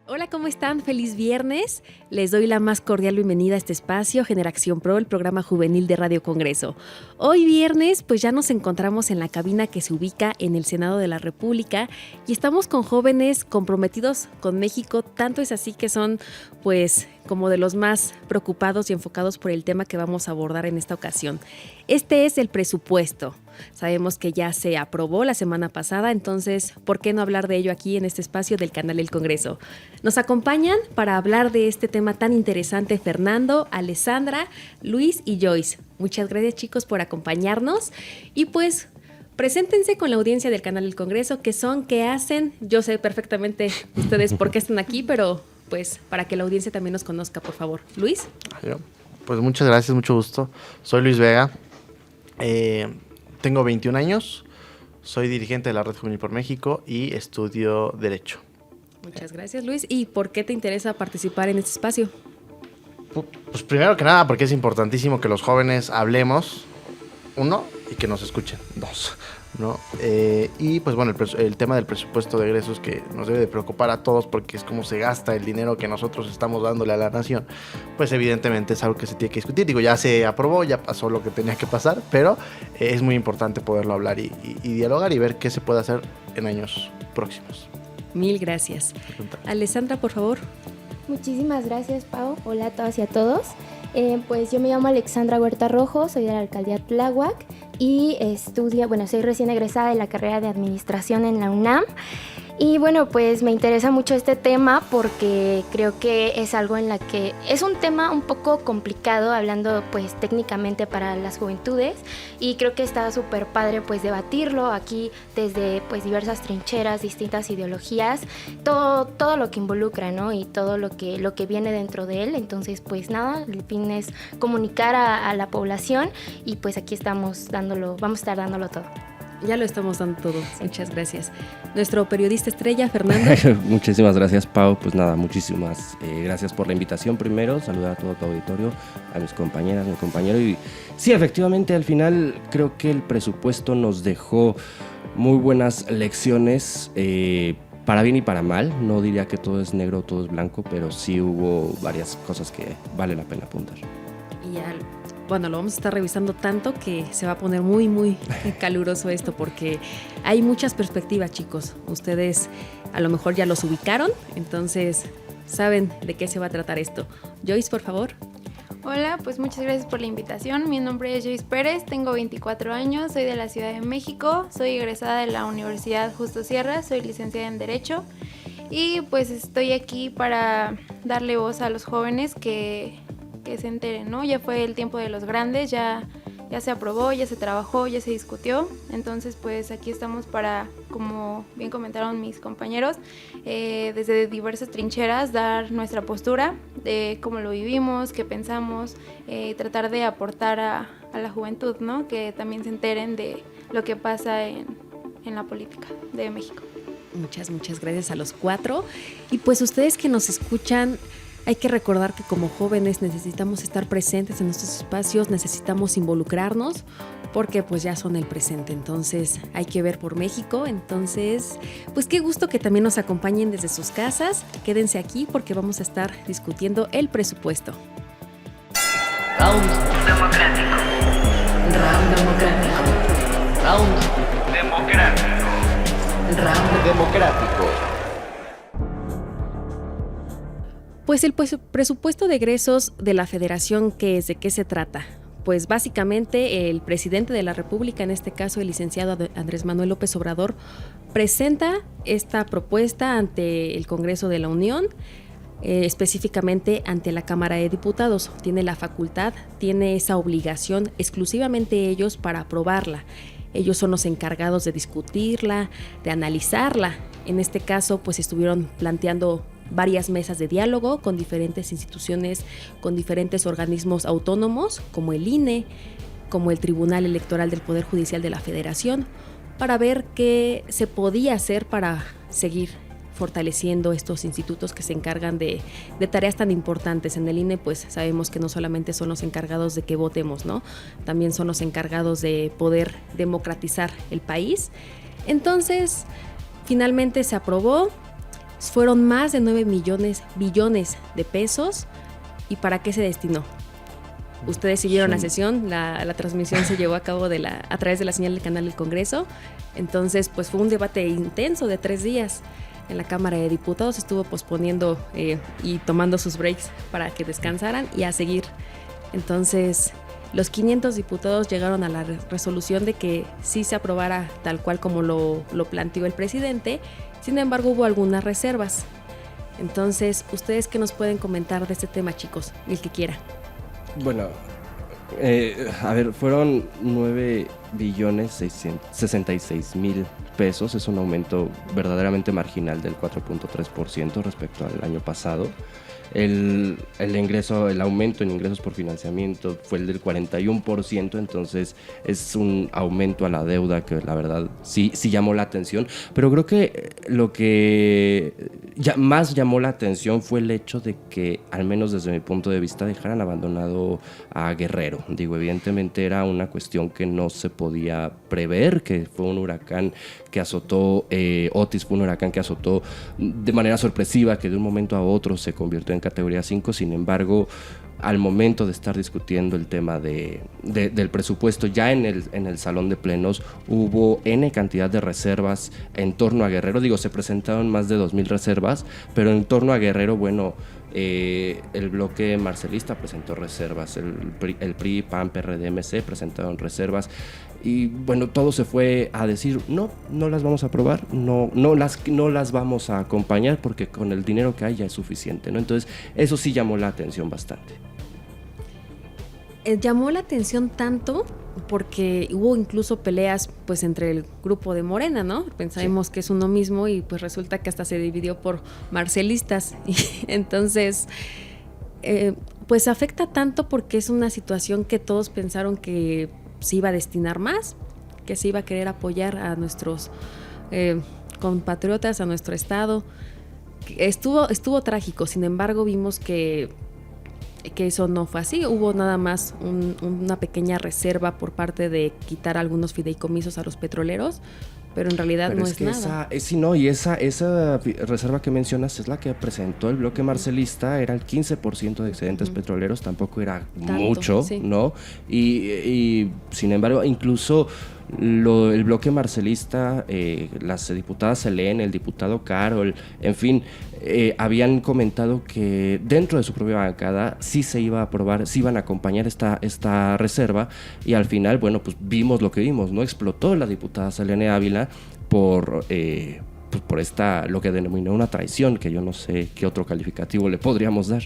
Hola, ¿cómo están? Feliz viernes. Les doy la más cordial bienvenida a este espacio, Generación Pro, el programa juvenil de Radio Congreso. Hoy viernes, pues ya nos encontramos en la cabina que se ubica en el Senado de la República y estamos con jóvenes comprometidos con México. Tanto es así que son, pues, como de los más preocupados y enfocados por el tema que vamos a abordar en esta ocasión. Este es el presupuesto. Sabemos que ya se aprobó la semana pasada, entonces, ¿por qué no hablar de ello aquí en este espacio del canal del Congreso? Nos acompañan para hablar de este tema tan interesante Fernando, Alessandra, Luis y Joyce. Muchas gracias, chicos, por acompañarnos y pues preséntense con la audiencia del canal del Congreso, qué son, qué hacen. Yo sé perfectamente ustedes por qué están aquí, pero pues para que la audiencia también nos conozca, por favor. Luis. Pues muchas gracias, mucho gusto. Soy Luis Vega, tengo 21 años, soy dirigente de la Red Juvenil por México y estudio Derecho. Muchas gracias, Luis. ¿Y por qué te interesa participar en este espacio? Pues primero que nada porque es importantísimo que los jóvenes hablemos, uno, y que nos escuchen, dos, ¿no? Y pues bueno, el tema del presupuesto de egresos que nos debe de preocupar a todos porque es cómo se gasta el dinero que nosotros estamos dándole a la nación, pues evidentemente es algo que se tiene que discutir. Digo, ya se aprobó, ya pasó lo que tenía que pasar, pero es muy importante poderlo hablar y dialogar y ver qué se puede hacer en años próximos. Mil gracias. Alessandra, por favor. Muchísimas gracias, Pau. Hola a todas y a todos. Pues yo me llamo Alexandra Huerta Rojo, soy de la alcaldía Tláhuac y soy recién egresada de la carrera de administración en la UNAM. Y bueno, pues me interesa mucho este tema porque creo que es algo en la que es un tema un poco complicado hablando pues técnicamente para las juventudes y creo que está súper padre pues debatirlo aquí desde pues diversas trincheras, distintas ideologías, todo lo que involucra, ¿no? Y todo lo que viene dentro de él. Entonces pues nada, el fin es comunicar a la población y pues aquí vamos a estar dándolo todo. Ya lo estamos dando todo. Muchas gracias. Nuestro periodista estrella, Fernando. Muchísimas gracias, Pau. Pues nada, muchísimas gracias por la invitación primero. Saludar a todo tu auditorio, a mis compañeras, mi compañero. Y sí, efectivamente, al final creo que el presupuesto nos dejó muy buenas lecciones, para bien y para mal. No diría que todo es negro o todo es blanco, pero sí hubo varias cosas que vale la pena apuntar. Y bueno, lo vamos a estar revisando tanto que se va a poner muy, muy caluroso esto porque hay muchas perspectivas, chicos. Ustedes a lo mejor ya los ubicaron, entonces saben de qué se va a tratar esto. Joyce, por favor. Hola, pues muchas gracias por la invitación. Mi nombre es Joyce Pérez, tengo 24 años, soy de la Ciudad de México, soy egresada de la Universidad Justo Sierra, soy licenciada en Derecho y pues estoy aquí para darle voz a los jóvenes que se enteren, ¿no? Ya fue el tiempo de los grandes, ya se aprobó, ya se trabajó, ya se discutió, entonces pues aquí estamos para, como bien comentaron mis compañeros, desde diversas trincheras dar nuestra postura de cómo lo vivimos, qué pensamos, tratar de aportar a la juventud, ¿no? Que también se enteren de lo que pasa en la política de México. Muchas gracias a los cuatro. Y pues ustedes que nos escuchan, hay que recordar que como jóvenes necesitamos estar presentes en estos espacios, necesitamos involucrarnos porque pues ya son el presente, entonces hay que ver por México. Entonces, pues qué gusto que también nos acompañen desde sus casas. Quédense aquí porque vamos a estar discutiendo el presupuesto. Round democrático. Round democrático. Round democrático. Round democrático. Pues el presupuesto de egresos de la Federación, ¿de qué se trata? Pues básicamente el presidente de la República, en este caso el licenciado Andrés Manuel López Obrador, presenta esta propuesta ante el Congreso de la Unión, específicamente ante la Cámara de Diputados. Tiene la facultad, tiene esa obligación exclusivamente ellos para aprobarla. Ellos son los encargados de discutirla, de analizarla. En este caso, pues estuvieron planteando varias mesas de diálogo con diferentes instituciones, con diferentes organismos autónomos, como el INE, como el Tribunal Electoral del Poder Judicial de la Federación, para ver qué se podía hacer para seguir fortaleciendo estos institutos que se encargan de tareas tan importantes. En el INE pues sabemos que no solamente son los encargados de que votemos, ¿no? También son los encargados de poder democratizar el país. Entonces, finalmente se aprobó. fueron más de 9 billones de pesos. ¿Y para qué se destinó? Ustedes siguieron la sesión, la transmisión se llevó a cabo a través de la señal del canal del Congreso. Entonces, pues fue un debate intenso de 3 días. En la Cámara de Diputados estuvo posponiendo y tomando sus breaks para que descansaran y a seguir. Entonces, los 500 diputados llegaron a la resolución de que sí se aprobara tal cual como lo planteó el presidente. Sin embargo, hubo algunas reservas. Entonces, ¿ustedes qué nos pueden comentar de este tema, chicos? El que quiera. Bueno, a ver, fueron 9.666.000 pesos. Es un aumento verdaderamente marginal del 4.3% respecto al año pasado. El aumento en ingresos por financiamiento fue el del 41%, entonces es un aumento a la deuda que la verdad sí llamó la atención, pero creo que lo que más llamó la atención fue el hecho de que, al menos desde mi punto de vista, dejaran abandonado a Guerrero. Digo, evidentemente era una cuestión que no se podía prever, que fue un huracán que azotó, Otis fue un huracán que azotó de manera sorpresiva, que de un momento a otro se convirtió en categoría 5. Sin embargo, al momento de estar discutiendo el tema del presupuesto, ya en el salón de plenos hubo N cantidad de reservas en torno a Guerrero. Digo, se presentaron más de 2,000 reservas, pero en torno a Guerrero, bueno, el bloque marcelista presentó reservas, el PRI, PAN, PRD, MC presentaron reservas. Y bueno, todo se fue a decir, no las vamos a aprobar, no las vamos a acompañar porque con el dinero que hay ya es suficiente, ¿no? Entonces, eso sí llamó la atención bastante. Llamó la atención tanto porque hubo incluso peleas pues entre el grupo de Morena, ¿no? Pensábamos que es uno mismo y pues resulta que hasta se dividió por marcelistas. Y entonces, pues afecta tanto porque es una situación que todos pensaron que se iba a destinar más, que se iba a querer apoyar a nuestros compatriotas, a nuestro estado. Estuvo trágico, sin embargo vimos que eso no fue así. Hubo nada más una pequeña reserva por parte de quitar algunos fideicomisos a los petroleros, pero en realidad no es nada. Y esa reserva que mencionas es la que presentó el bloque marcelista, era el 15% de excedentes petroleros, tampoco era tanto, mucho, sí, ¿no? Y sin embargo, incluso el bloque marcelista, las diputadas Selene, el diputado Carol, en fin, habían comentado que dentro de su propia bancada sí se iba a aprobar, sí iban a acompañar esta reserva, y al final, bueno, pues vimos lo que vimos, ¿no? Explotó la diputada Selene Ávila por esta, lo que denominó una traición, que yo no sé qué otro calificativo le podríamos dar.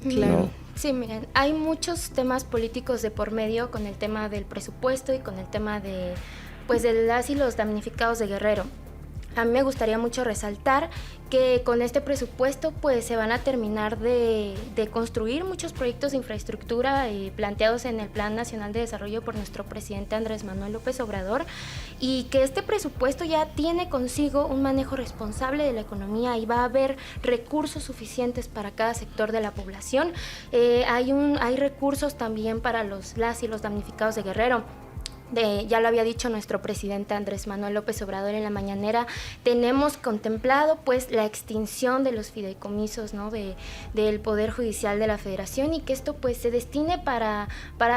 Claro. ¿No? Sí, miren, hay muchos temas políticos de por medio con el tema del presupuesto y con el tema de las y los damnificados de Guerrero. A mí me gustaría mucho resaltar que con este presupuesto pues se van a terminar de construir muchos proyectos de infraestructura planteados en el Plan Nacional de Desarrollo por nuestro presidente Andrés Manuel López Obrador, y que este presupuesto ya tiene consigo un manejo responsable de la economía y va a haber recursos suficientes para cada sector de la población. Hay recursos también para las y los damnificados de Guerrero. Ya lo había dicho nuestro presidente Andrés Manuel López Obrador en la mañanera, tenemos contemplado pues la extinción de los fideicomisos, ¿no? del Poder Judicial de la Federación, y que esto pues se destine para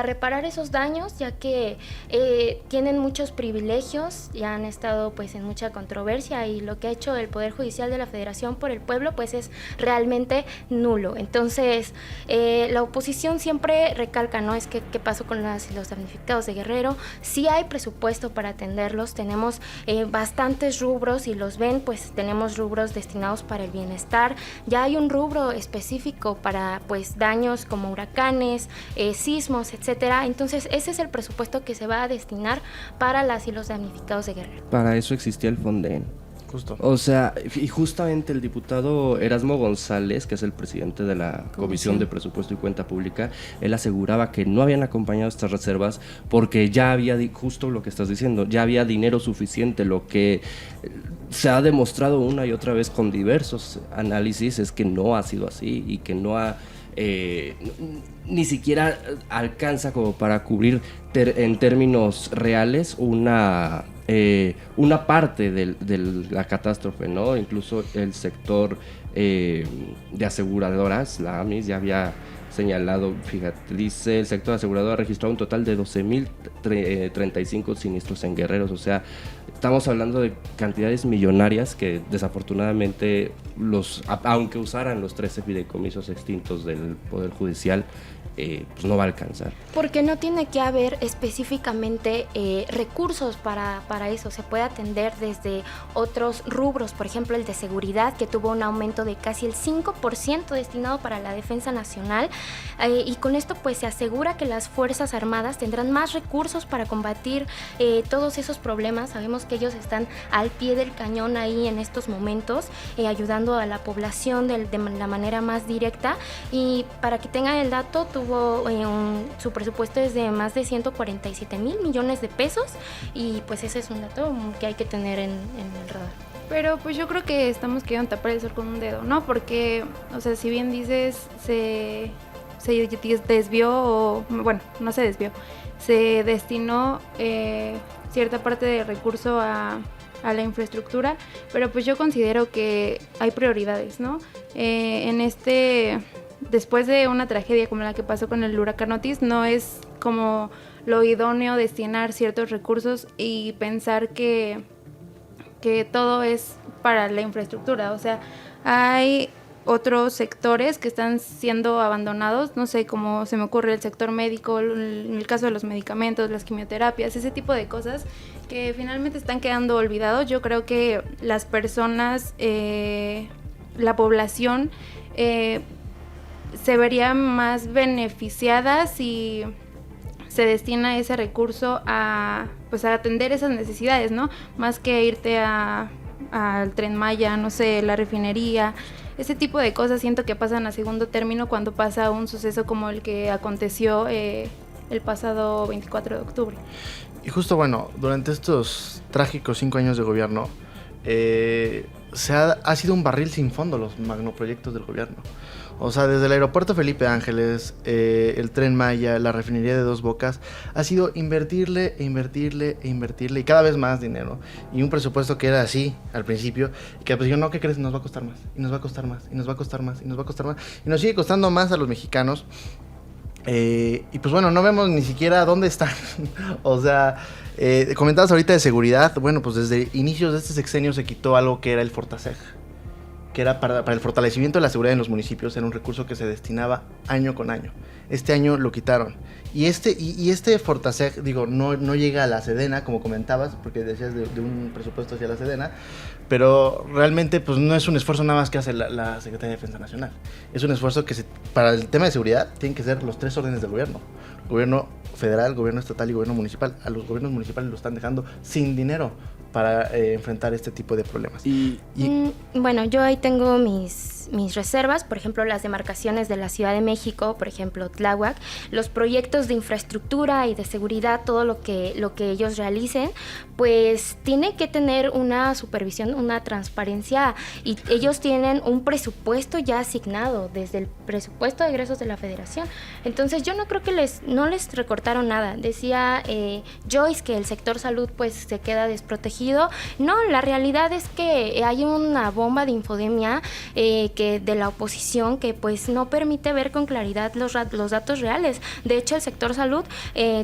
reparar esos daños, ya que tienen muchos privilegios, ya han estado pues en mucha controversia, y lo que ha hecho el Poder Judicial de la Federación por el pueblo pues es realmente nulo. Entonces la oposición siempre recalca, ¿no? Es que qué pasó con los damnificados de Guerrero. Sí hay presupuesto para atenderlos, tenemos bastantes rubros, y los ven, pues tenemos rubros destinados para el bienestar, ya hay un rubro específico para pues daños como huracanes, sismos, etcétera. Entonces ese es el presupuesto que se va a destinar para las y los damnificados de Guerrero. Para eso existía el Fonden. Justo. O sea, y justamente el diputado Erasmo González, que es el presidente de la Comisión de Presupuesto y Cuenta Pública, él aseguraba que no habían acompañado estas reservas porque ya había, justo lo que estás diciendo, ya había dinero suficiente. Lo que se ha demostrado una y otra vez con diversos análisis es que no ha sido así, y que no ha ni siquiera alcanza como para cubrir en términos reales una parte de la catástrofe, ¿no? Incluso el sector de aseguradoras, la AMIS, ya había señalado, fíjate, dice, el sector asegurador ha registrado un total de 12.035 siniestros en Guerreros, o sea, estamos hablando de cantidades millonarias que desafortunadamente, aunque usaran los 13 fideicomisos extintos del Poder Judicial, pues no va a alcanzar. Porque no tiene que haber específicamente recursos para eso. Se puede atender desde otros rubros, por ejemplo el de seguridad, que tuvo un aumento de casi el 5% destinado para la defensa nacional, y con esto pues se asegura que las Fuerzas Armadas tendrán más recursos para combatir todos esos problemas. Sabemos que ellos están al pie del cañón ahí en estos momentos, ayudando a la población de la manera más directa, y para que tengan el dato, su presupuesto es de más de 147,000 millones de pesos, y pues ese es un dato que hay que tener en el radar. Pero pues yo creo que estamos queriendo tapar el sol con un dedo, ¿no? Porque, o sea, si bien dices, se desvió, o bueno, no se desvió, se destinó cierta parte de recurso a la infraestructura, pero pues yo considero que hay prioridades, ¿no? Después de una tragedia como la que pasó con el huracán Otis, no es como lo idóneo destinar ciertos recursos y pensar que todo es para la infraestructura. O sea, hay otros sectores que están siendo abandonados, no sé, como se me ocurre el sector médico, en el caso de los medicamentos, las quimioterapias, ese tipo de cosas que finalmente están quedando olvidados. Yo creo que las personas, la población, se vería más beneficiada si se destina ese recurso a atender esas necesidades, ¿no? Más que irte al Tren Maya, no sé, la refinería, ese tipo de cosas siento que pasan a segundo término cuando pasa un suceso como el que aconteció el pasado 24 de octubre. Y justo, bueno, durante estos trágicos 5 años de gobierno, ha sido un barril sin fondo los magnoproyectos del gobierno. O sea, desde el aeropuerto Felipe Ángeles, el Tren Maya, la refinería de Dos Bocas, ha sido invertirle y cada vez más dinero. Y un presupuesto que era así al principio, y que pues yo, no, ¿qué crees? Nos va a costar más, y nos va a costar más, y nos va a costar más, y nos va a costar más, y nos sigue costando más a los mexicanos. Y pues bueno, no vemos ni siquiera dónde están. O sea, comentabas ahorita de seguridad. Bueno, pues desde inicios de este sexenio se quitó algo que era el Fortaseg, que era para el fortalecimiento de la seguridad en los municipios. Era un recurso que se destinaba año con año. Este año lo quitaron. Y este Fortaseg, digo, no llega a la Sedena, como comentabas, porque decías de un presupuesto hacia la Sedena, pero realmente pues no es un esfuerzo nada más que hace la Secretaría de Defensa Nacional. Es un esfuerzo que para el tema de seguridad tienen que ser los 3 órdenes del gobierno. Gobierno federal, gobierno estatal y gobierno municipal. A los gobiernos municipales lo están dejando sin dinero para enfrentar este tipo de problemas. Bueno, yo ahí tengo mis reservas, por ejemplo, las demarcaciones de la Ciudad de México, por ejemplo, Tláhuac, los proyectos de infraestructura y de seguridad, todo lo que ellos realicen, pues tiene que tener una supervisión, una transparencia, y ellos tienen un presupuesto ya asignado desde el presupuesto de egresos de la Federación. Entonces yo no creo que no les recortaron nada. Decía Joyce que el sector salud pues se queda desprotegido. No, la realidad es que hay una bomba de infodemia que de la oposición que pues no permite ver con claridad los datos reales. De hecho, el sector salud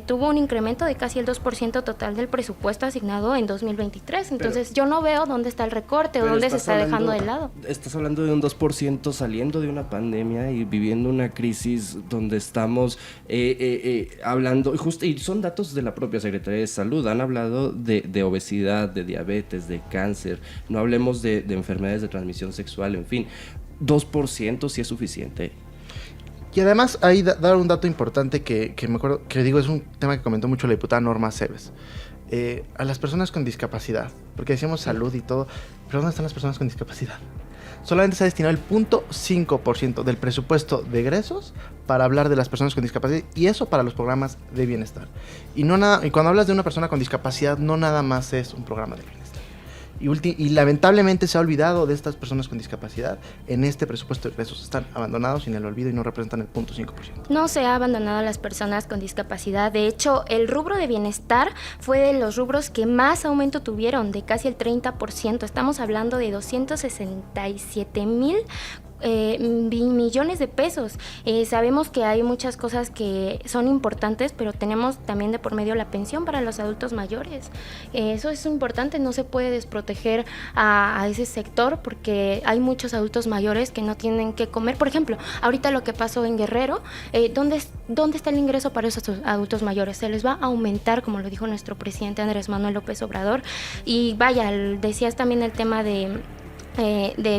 tuvo un incremento de casi el 2% total del presupuesto asignado en 2023. Entonces yo no veo dónde está el recorte o dónde se está dejando de lado. Estás hablando de un 2% saliendo de una pandemia y viviendo una crisis donde estamos hablando, y son datos de la propia Secretaría de Salud, han hablado de obesidad, de diabetes, de cáncer, no hablemos de enfermedades de transmisión sexual, en fin, 2% sí es suficiente. Y además ahí dar un dato importante que me acuerdo, que digo, es un tema que comentó mucho la diputada Norma Cebes. A las personas con discapacidad, porque decíamos salud y todo, pero ¿dónde están las personas con discapacidad? Solamente se ha destinado el 0.5% del presupuesto de egresos para hablar de las personas con discapacidad, y eso para los programas de bienestar. Y cuando hablas de una persona con discapacidad, no nada más es un programa de bienestar. Y lamentablemente se ha olvidado de estas personas con discapacidad. En este presupuesto de egresos están abandonados en el olvido y no representan el 0.5%. No se ha abandonado a las personas con discapacidad. De hecho, el rubro de bienestar fue de los rubros que más aumento tuvieron, de casi el 30%. Estamos hablando de 267,000 millones de pesos. Sabemos que hay muchas cosas que son importantes, pero tenemos también de por medio la pensión para los adultos mayores. Eso es importante, no se puede desproteger a ese sector porque hay muchos adultos mayores que no tienen que comer. Por ejemplo, ahorita lo que pasó en Guerrero, ¿dónde está el ingreso para esos adultos mayores? Se les va a aumentar, como lo dijo nuestro presidente Andrés Manuel López Obrador. Y vaya, decías también el tema de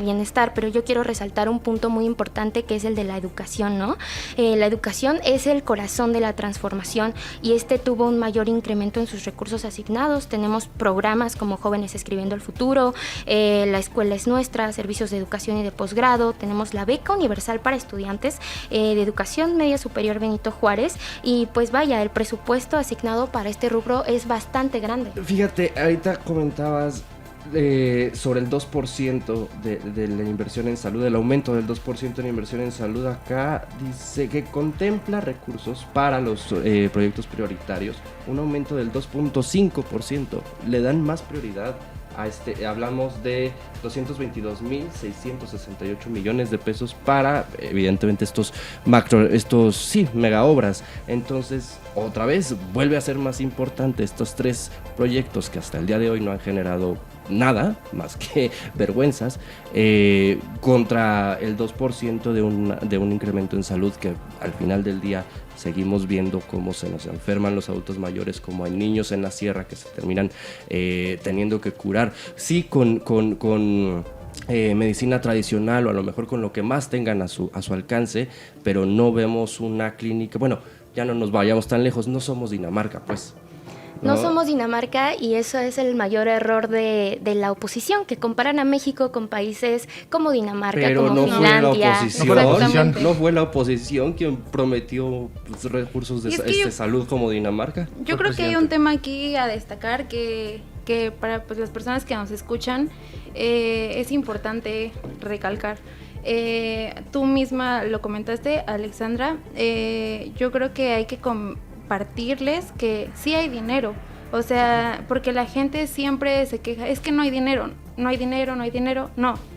bienestar, pero yo quiero resaltar un punto muy importante que es el de la educación, ¿no? La educación es el corazón de la transformación y tuvo un mayor incremento en sus recursos asignados. Tenemos programas como Jóvenes Escribiendo el Futuro, La Escuela es Nuestra, servicios de educación y de posgrado, tenemos la beca universal para estudiantes de educación media superior Benito Juárez y pues vaya, el presupuesto asignado para este rubro es bastante grande. Fíjate, ahorita comentabas sobre el 2% de la inversión en salud, el aumento del 2% en inversión en salud. Acá dice que contempla recursos para los proyectos prioritarios, un aumento del 2.5%. Le dan más prioridad a hablamos de 222,668 millones de pesos para, evidentemente, estos mega obras. Entonces, otra vez, vuelve a ser más importante estos 3 proyectos que hasta el día de hoy no han generado nada más que vergüenzas, contra el 2% de un incremento en salud que al final del día seguimos viendo cómo se nos enferman los adultos mayores, como hay niños en la sierra que se terminan teniendo que curar, sí con medicina tradicional o a lo mejor con lo que más tengan a su alcance, pero no vemos una clínica. Bueno, ya no nos vayamos tan lejos, no somos Dinamarca, pues. No somos Dinamarca y eso es el mayor error de la oposición, que comparan a México con países como Dinamarca, pero como no Finlandia. No fue la oposición quien prometió recursos de salud como Dinamarca. Yo creo que hay un tema aquí a destacar que para pues, las personas que nos escuchan es importante recalcar. Tú misma lo comentaste, Alexandra. Yo creo que hay que compartirles que sí hay dinero, o sea, porque la gente siempre se queja, es que no hay dinero, no,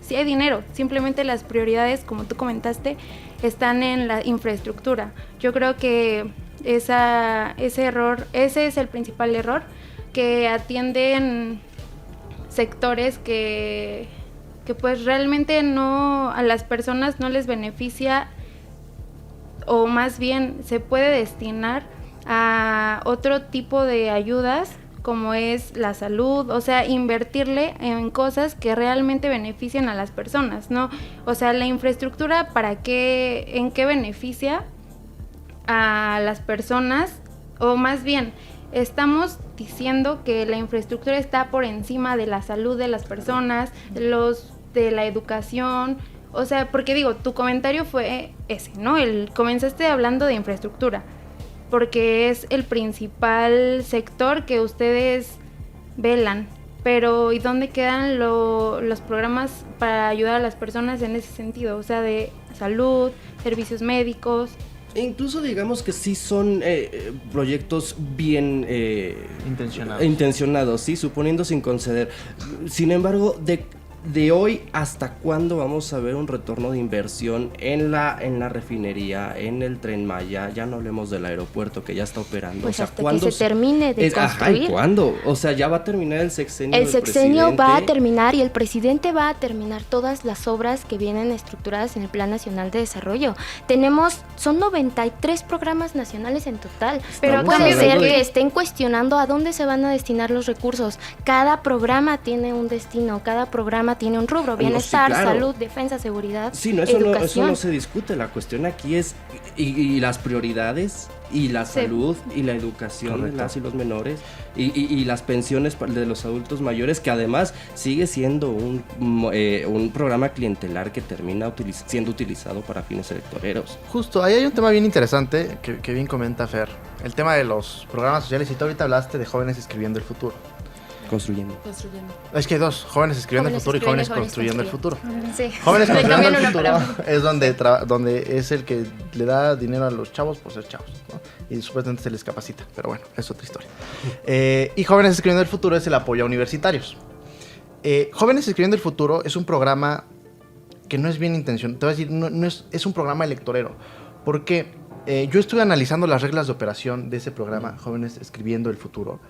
sí hay dinero, simplemente las prioridades, como tú comentaste, están en la infraestructura. Yo creo que ese es el principal error, que atienden sectores que pues realmente no, a las personas no les beneficia, o más bien se puede destinar a otro tipo de ayudas como es la salud, o sea, invertirle en cosas que realmente benefician a las personas, ¿no? O sea, la infraestructura, ¿en qué beneficia a las personas? O más bien, estamos diciendo que la infraestructura está por encima de la salud de las personas, de la educación. O sea, porque digo, tu comentario fue ese, ¿no? Comenzaste hablando de infraestructura, porque es el principal sector que ustedes velan. Pero ¿y dónde quedan los programas para ayudar a las personas en ese sentido? O sea, de salud, servicios médicos. E incluso digamos que sí son proyectos bien intencionados, sí, suponiendo sin conceder. Sin embargo, de hoy hasta cuándo vamos a ver un retorno de inversión en la refinería, en el Tren Maya, ya no hablemos del aeropuerto que ya está operando. Pues o sea, hasta que se termine de construir. ¿Y cuándo? O sea, ya va a terminar el sexenio del presidente. El sexenio va a terminar y el presidente va a terminar todas las obras que vienen estructuradas en el Plan Nacional de Desarrollo. Son 93 programas nacionales en total. Pero puede ser que estén cuestionando a dónde se van a destinar los recursos. Cada programa tiene un destino, cada programa tiene un rubro, bienestar, sí, claro. Salud, defensa, seguridad, sí, no, eso no se discute. La cuestión aquí es y las prioridades y la salud y la educación. Correcto. De las y los menores y las pensiones de los adultos mayores, que además sigue siendo un programa clientelar que termina siendo utilizado para fines electoreros. Justo, ahí hay un tema bien interesante que bien comenta Fer, el tema de los programas sociales, y tú ahorita hablaste de Jóvenes Escribiendo el Futuro. construyendo. Es que hay dos, jóvenes escribiendo el Jóvenes futuro y jóvenes escribiendo, construyendo el futuro. Sí. Jóvenes Le construyendo cambian el una futuro palabra. es donde es el que le da dinero a los chavos por ser chavos, ¿no? Y supuestamente se les capacita, pero bueno, es otra historia. Y Jóvenes Escribiendo el Futuro es el apoyo a universitarios. Jóvenes Escribiendo el Futuro es un programa que no es bien intencionado, te voy a decir, no es un programa electorero, porque yo estuve analizando las reglas de operación de ese programa, Jóvenes Escribiendo el Futuro,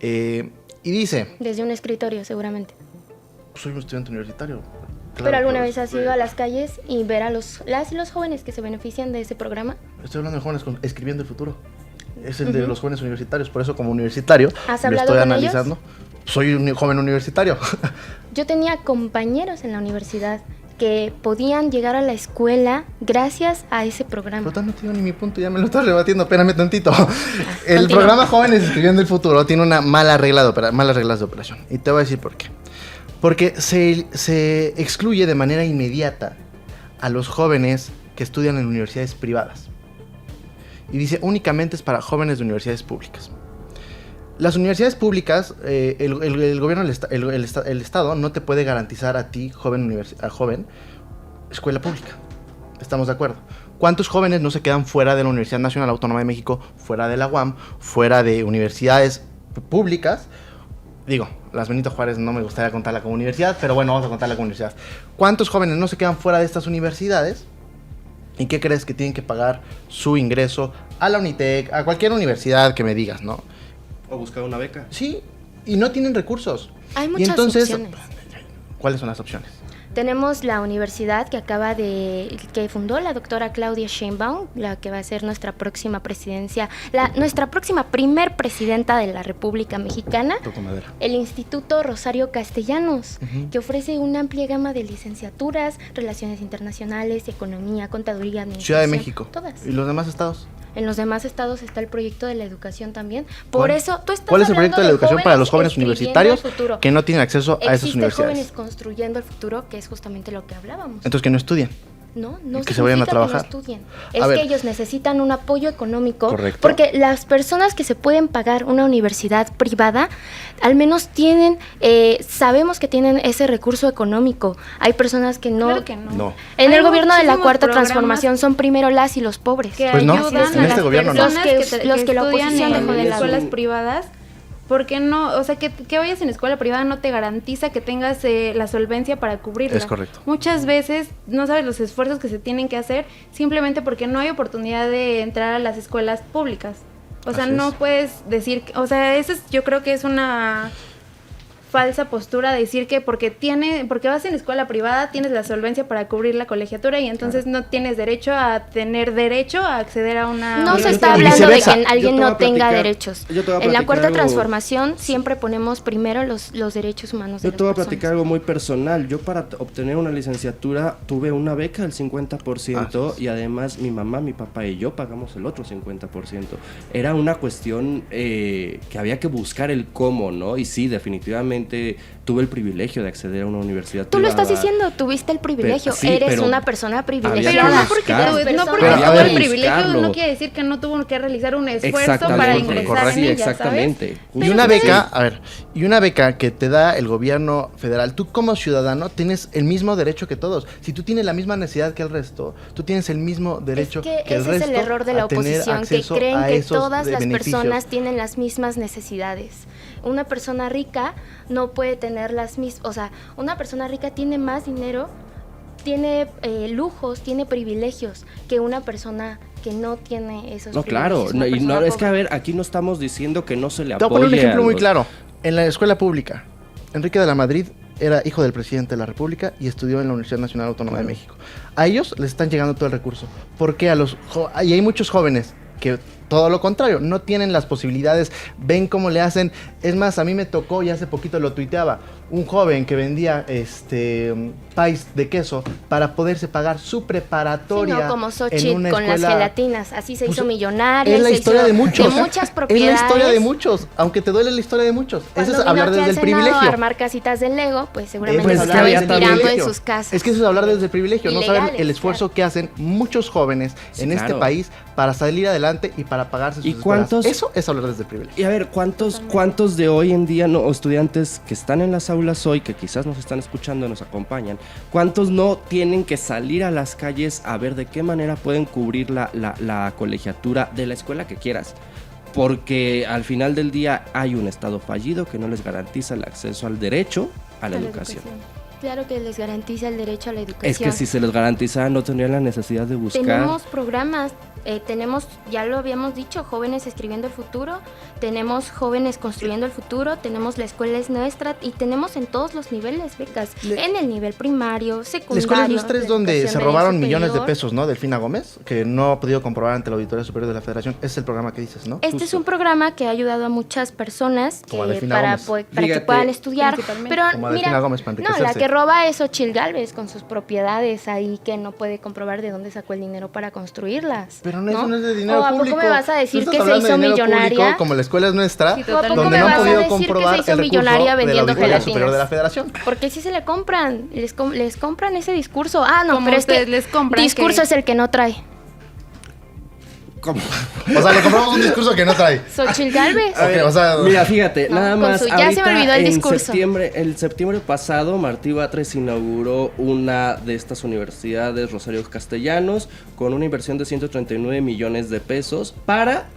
y dice, Desde un escritorio, seguramente. soy un estudiante universitario. Pero claro, alguna vez has ido a las calles y ver a las y los jóvenes que se benefician de ese programa. Estoy hablando de Jóvenes Escribiendo el Futuro. Es el de los jóvenes universitarios, por eso como universitario ¿Has lo hablado estoy con analizando. Soy un joven universitario. Yo tenía compañeros en la universidad que podían llegar a la escuela gracias a ese programa. Pero no tengo ni mi punto, ya me lo estás rebatiendo, espérame tantito. El continúa. programa Jóvenes Escribiendo el Futuro tiene una malas reglas de operación. Y te voy a decir por qué. Porque se excluye de manera inmediata a los jóvenes que estudian en universidades privadas. Y dice, únicamente es para jóvenes de universidades públicas. Las universidades públicas, el gobierno, el Estado no te puede garantizar a ti, joven, escuela pública. Estamos de acuerdo. ¿Cuántos jóvenes no se quedan fuera de la Universidad Nacional Autónoma de México, fuera de la UAM, fuera de universidades públicas? Digo, las Benito Juárez no me gustaría contarla como universidad, pero bueno, vamos a contarla como universidad. ¿Cuántos jóvenes no se quedan fuera de estas universidades? ¿Y qué crees que tienen que pagar su ingreso a la Unitec, a cualquier universidad que me digas, ¿no? O buscar una beca. Sí, y no tienen recursos. Hay Y muchas entonces, opciones. ¿cuáles son las opciones? Tenemos la universidad que fundó la doctora Claudia Sheinbaum, la que va a ser nuestra próxima presidencia, nuestra próxima primer presidenta de la República Mexicana. Toco madera. El Instituto Rosario Castellanos, que ofrece una amplia gama de licenciaturas, relaciones internacionales, economía, contaduría, administración. Ciudad de México. Todas. ¿Y los demás estados? En los demás estados está el proyecto de la educación también. ¿Cuál? Por eso tú estás ¿Cuál es el hablando proyecto de la educación para los jóvenes escribiendo universitarios el futuro. que no tienen acceso a esas Existe universidades? Jóvenes Construyendo el Futuro, que es justamente lo que hablábamos. Entonces que no estudian. No y que se vayan a significa que trabajar. no estudien. A Es ver. que ellos necesitan un apoyo económico. Correcto. Porque las personas que se pueden pagar una universidad privada, al menos sabemos que tienen ese recurso económico. Hay personas que no. Claro que no. No. En Hay el gobierno de la muchísimos Cuarta programas Transformación son primero las y los pobres. Que Pues no, ayudan en a este las gobierno no. personas Los que la estudian oposición en dejó de lado. escuelas privadas. Porque no, o sea, que vayas en escuela privada no te garantiza que tengas la solvencia para cubrirla. Es correcto. Muchas veces no sabes los esfuerzos que se tienen que hacer simplemente porque no hay oportunidad de entrar a las escuelas públicas. O sea, Así no es. puedes decir, yo creo que es una falsa postura decir que porque vas en escuela privada tienes la solvencia para cubrir la colegiatura y entonces no tienes derecho a acceder a una No se universidad. está Y hablando de que viceversa. alguien Yo te voy no a tenga platicar- derechos. yo te voy a En la platicar Cuarta algo- Transformación siempre ponemos primero los derechos humanos de Yo las te voy a personas. platicar algo muy personal. Yo para obtener una licenciatura tuve una beca del 50% y además mi mamá, mi papá y yo pagamos el otro 50%. Era una cuestión que había que buscar el cómo, ¿no? Y sí, definitivamente tuve el privilegio de acceder a una universidad Tú lo privada. estás diciendo, tuviste el privilegio, sí, eres pero una persona había que privilegiada. Pero no porque, buscar. no porque Pero tuvo había el que privilegio buscarlo. no quiere decir que no tuvo que realizar un esfuerzo Exactamente, para ingresar correcto. en sí, ella, exactamente. Y una beca, y una beca que te da el gobierno federal, tú como ciudadano tienes el mismo derecho que todos. Si tú tienes la misma necesidad que el resto, tú tienes el mismo derecho es que el ese resto es el error de la a tener oposición, que acceso creen a que esos todas las beneficios. personas tienen las mismas necesidades. Una persona rica no puede tener las mismas, o sea, una persona rica tiene más dinero, tiene lujos, tiene privilegios que una persona que no tiene esos No, claro, privilegios, una y persona es que a pobre. ver, aquí no estamos diciendo que no se le Te voy a apoye poner un ejemplo a muy los- claro. En la escuela pública, Enrique de la Madrid era hijo del presidente de la República y estudió en la Universidad Nacional Autónoma de México. A ellos les están llegando todo el recurso. Porque y hay muchos jóvenes que todo lo contrario, no tienen las posibilidades, ven cómo le hacen. Es más, a mí me tocó, y hace poquito lo tuiteaba, un joven que vendía pies de queso para poderse pagar su preparatoria. Sí, no, como en Xochitl una con las escuela. gelatinas, así se Pues, hizo millonaria. Es la se historia hizo de muchos. De muchas Es propiedades. la historia de muchos, aunque te duele la historia de muchos. Cuando Eso es vino hablar aquí desde al el Senado privilegio. a armar casitas de Lego, pues seguramente Pues se es que estaba había también inspirando en privilegio. sus casas. Es que eso es hablar desde el privilegio, no saben Ilegales, el esfuerzo claro. que hacen muchos jóvenes Sí, en este claro. país para salir adelante y para para pagarse sus ¿Y escuelas. cuántos? Eso es hablar desde el privilegio. Y a ver, ¿cuántos de hoy en día, no, estudiantes que están en las aulas hoy, que quizás nos están escuchando, nos acompañan, cuántos no tienen que salir a las calles a ver de qué manera pueden cubrir la colegiatura de la escuela que quieras? Porque al final del día hay un Estado fallido que no les garantiza el acceso al derecho a la educación. Claro que les garantiza el derecho a la educación. Es que si se les garantizara no tendrían la necesidad de buscar. Tenemos programas, tenemos, ya lo habíamos dicho, jóvenes escribiendo el futuro, tenemos jóvenes construyendo el futuro, tenemos la escuela es nuestra y tenemos en todos los niveles becas, en el nivel primario, secundario. La escuela es nuestra es donde se educación robaron media millones de superior. pesos, ¿no? Delfina Gómez, que no ha podido comprobar ante la Auditoría Superior de la Federación. Ese es el programa que dices, ¿no? Este Justo. es un programa que ha ayudado a muchas personas Como a Delfina para Gómez. que Fíjate, puedan estudiar. principalmente. Pero Como a mira, Delfina Gómez para no, la enriquecerse. que roba es Xochitl Gálvez con sus propiedades ahí que no puede comprobar de dónde sacó el dinero para construirlas. Pero eso no es de dinero ¿O a poco público. me vas a decir Tú que estás se hablando de hizo dinero millonaria? público, como la escuela es nuestra, Sí, ¿O a poco donde me no han vas a podido decir que se comprobar hizo el recurso millonaria de la vendiendo Auditoría gelatinas? Superior de la Federación. Porque sí se le compran, les compran ese discurso. Ah, no, Como pero ustedes este les compran discurso que- es el que no trae. ¿Cómo? O sea, le compramos un discurso que no trae. Xochitl Gálvez. Ok, o sea, Mira, fíjate, No, nada con más su- ya se me ahorita olvidó el en discurso. el septiembre pasado Martí Batres inauguró una de estas universidades, Rosario Castellanos, con una inversión de 139 millones de pesos para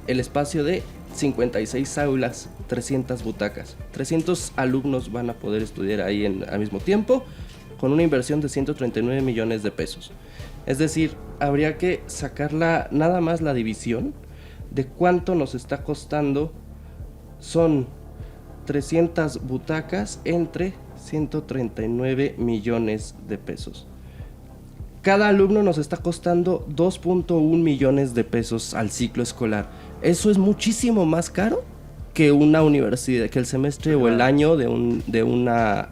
el espacio de 56 aulas, 300 butacas. 300 alumnos van a poder estudiar ahí al mismo tiempo, con una inversión de 139 millones de pesos. Es decir, habría que sacar nada más la división de cuánto nos está costando. Son 300 butacas entre 139 millones de pesos. Cada alumno nos está costando 2.1 millones de pesos al ciclo escolar. Eso es muchísimo más caro que una universidad, que el semestre o el año de una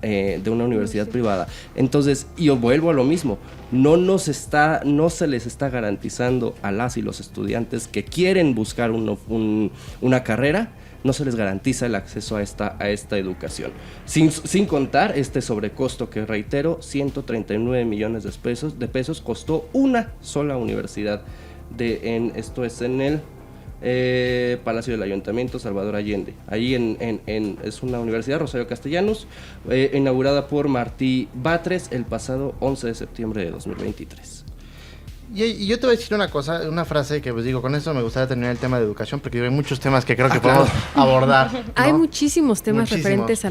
universidad privada. Entonces, yo vuelvo a lo mismo, no se les está garantizando a las y los estudiantes que quieren buscar una carrera, no se les garantiza el acceso a esta educación. Sin contar este sobrecosto que, reitero, 139 millones de pesos costó una sola universidad. Esto es en el Palacio del Ayuntamiento Salvador Allende. Ahí es una universidad, Rosario Castellanos, inaugurada por Martí Batres el pasado 11 de septiembre de 2023. y yo te voy a decir una cosa, una frase que pues digo, con eso me gustaría terminar el tema de educación, porque hay muchos temas que creo que podemos abordar, ¿no? Hay muchísimos temas Muchísimos. referentes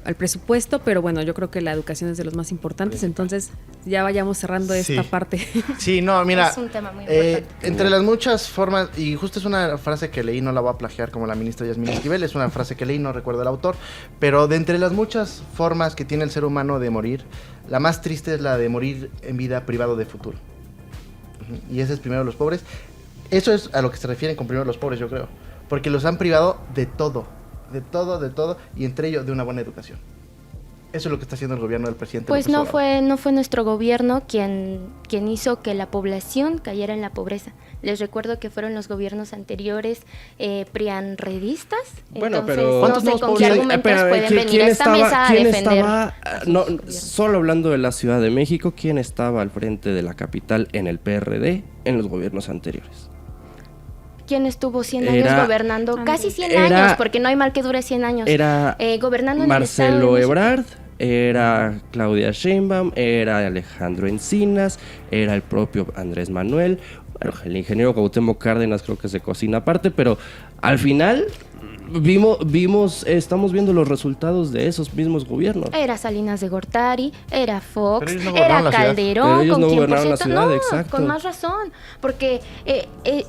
al presupuesto, pero bueno, yo creo que la educación es de los más importantes, entonces ya vayamos cerrando Sí. esta parte. Sí, no, mira, Es un tema muy importante. entre las muchas formas, y justo es una frase que leí, no la voy a plagiar como la ministra Yasmín Esquivel, es una frase que leí, no recuerdo el autor, pero de entre las muchas formas que tiene el ser humano de morir, la más triste es la de morir en vida privado de futuro. Ujú, y ese es primero los pobres. Eso es a lo que se refieren con primero los pobres, yo creo, porque los han privado de todo, y entre ellos de una buena educación. Eso es lo que está haciendo el gobierno del presidente Pues López no Obrador. fue nuestro gobierno quien hizo que la población cayera en la pobreza. Les recuerdo que fueron los gobiernos anteriores prianredistas. Bueno, Entonces, pero no ¿cuántos sé nuevos con qué pobres hay? argumentos Espera, pueden venir ¿quién a esta mesa a quién defender. estaba, a sus no, gobiernos. solo hablando de la Ciudad de México, quién estaba al frente de la capital en el PRD en los gobiernos anteriores? ¿Quién estuvo 100 Era- años gobernando? Casi 100 Era- años, porque no hay mal que dure 100 años. Era Gobernando en el Estado de Marcelo México. Ebrard, era Claudia Sheinbaum, era Alejandro Encinas, era el propio Andrés Manuel. Bueno, el ingeniero Cuauhtémoc Cárdenas creo que se cocina aparte, pero al final estamos viendo los resultados de esos mismos gobiernos. Era Salinas de Gortari, era Fox, Pero ellos no gobernaron era la ciudad. Calderón, Pero ellos con no quien, por gobernaron la cierto, ciudad, no, exacto. con más razón, porque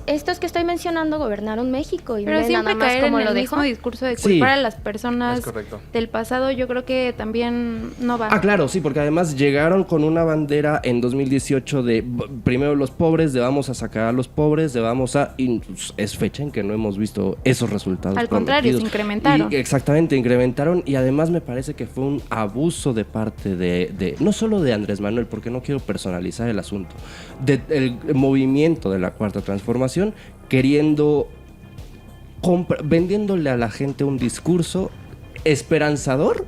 estos que estoy mencionando gobernaron México y Pero miren siempre nada más caer en cómo el lo mismo dejó. discurso de Sí. culpar a las personas Es correcto. del pasado, yo creo que también no va. Ah, claro, sí, porque además llegaron con una bandera en 2018 de primero los pobres, de vamos a sacar a los pobres, de vamos a... y es fecha en que no hemos visto esos resultados. Al contrario, se prometidos. incrementaron. Y exactamente, incrementaron y además me parece que fue un abuso de parte de no solo de Andrés Manuel, porque no quiero personalizar el asunto, del movimiento de la Cuarta Transformación, queriendo... vendiéndole a la gente un discurso esperanzador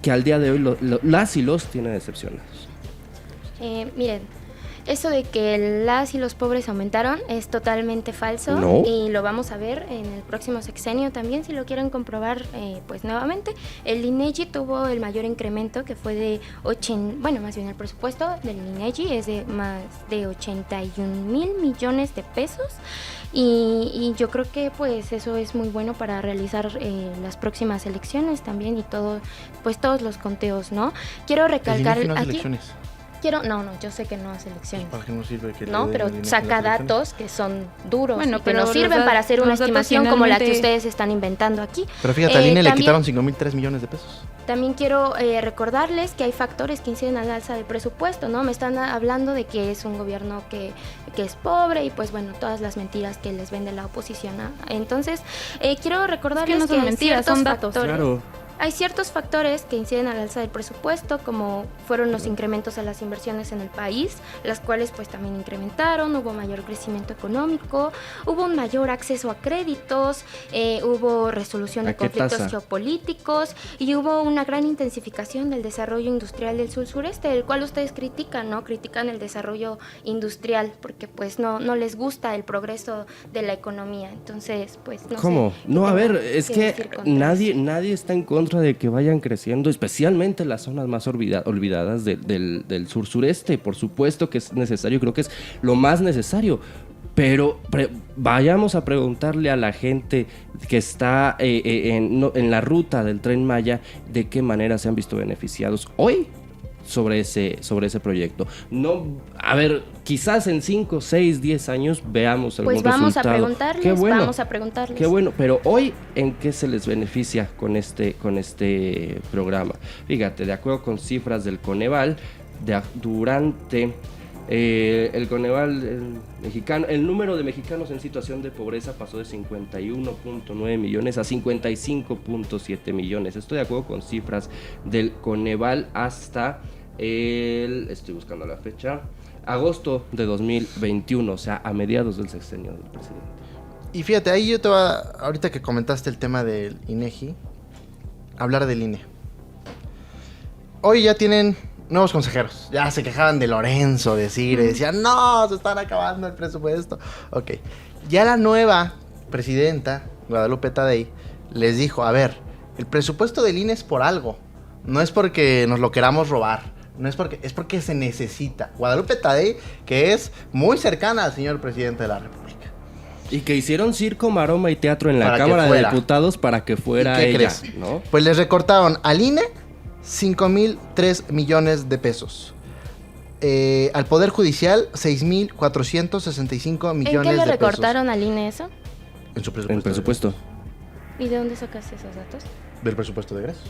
que al día de hoy las y los tiene decepcionados. Miren, Eso de que las y los pobres aumentaron es totalmente falso. No. Y lo vamos a ver en el próximo sexenio también, si lo quieren comprobar, pues nuevamente. El INEGI tuvo el mayor incremento, que fue de más bien el presupuesto del INEGI es de más de 81,000 millones de pesos. Y yo creo que pues eso es muy bueno para realizar las próximas elecciones también y todos los conteos, ¿no? Quiero recalcar El INEGI no hace aquí. elecciones. No, yo sé que no hace elecciones. ¿Para qué nos sirve que No, le den pero el INEGI saca las elecciones? datos que son duros, Bueno, y que pero nos los sirven para hacer una los datos estimación como la que finalmente- ustedes están inventando aquí. Pero fíjate, al INE le también- quitaron 5,003 millones de pesos. También quiero recordarles que hay factores que inciden al alza del presupuesto, ¿no? Me están hablando de que es un gobierno que es pobre y pues bueno, todas las mentiras que les vende la oposición. Entonces, quiero recordarles no son hay mentiras, ciertos son datos. factores. Claro. Hay ciertos factores que inciden al alza del presupuesto, como fueron los incrementos a las inversiones en el país, las cuales pues también incrementaron, hubo mayor crecimiento económico, hubo un mayor acceso a créditos, hubo resolución ¿A de qué conflictos tasa? geopolíticos y hubo una gran intensificación del desarrollo industrial del sur-sureste, el cual ustedes critican, ¿no? Critican el desarrollo industrial porque pues no les gusta el progreso de la economía. Entonces, pues no ¿Cómo? sé qué No, a tenga ver, es que decir contra nadie está en contra de que vayan creciendo, especialmente las zonas más olvidadas del sur-sureste. Por supuesto que es necesario, creo que es lo más necesario. Pero vayamos a preguntarle a la gente que está en la ruta del Tren Maya de qué manera se han visto beneficiados hoy sobre ese proyecto. No, a ver, quizás en 5, 6, 10 años veamos algún Pues vamos resultado. a preguntarles, Qué bueno. vamos a preguntarles. Qué bueno, pero hoy, ¿en qué se les beneficia con este programa? Fíjate, de acuerdo con cifras del Coneval, durante el Coneval mexicano, el número de mexicanos en situación de pobreza pasó de 51.9 millones a 55.7 millones. Estoy de acuerdo con cifras del Coneval hasta estoy buscando la fecha, agosto de 2021, o sea, a mediados del sexenio del presidente. Y fíjate, ahí ahorita que comentaste el tema del INEGI, hablar del INE. Hoy ya tienen nuevos consejeros. Ya se quejaban de Lorenzo, de Cire, decían, no, se están acabando el presupuesto. Ok, ya la nueva presidenta, Guadalupe Tadei, les dijo, a ver, el presupuesto del INE es por algo. No es porque nos lo queramos robar. No es porque se necesita. Guadalupe Tadei, que es muy cercana al señor presidente de la República. Y que hicieron circo, maroma y teatro en la Para que Cámara de fuera. Diputados para que fuera ¿Y qué ella, crees? ¿no? Pues les recortaron al INE 5,003 millones de pesos. Al Poder Judicial 6,465 ¿En millones qué le de recortaron al INE eso? pesos. En su En presupuesto. ¿Y de dónde sacaste esos datos? Del presupuesto de egresos.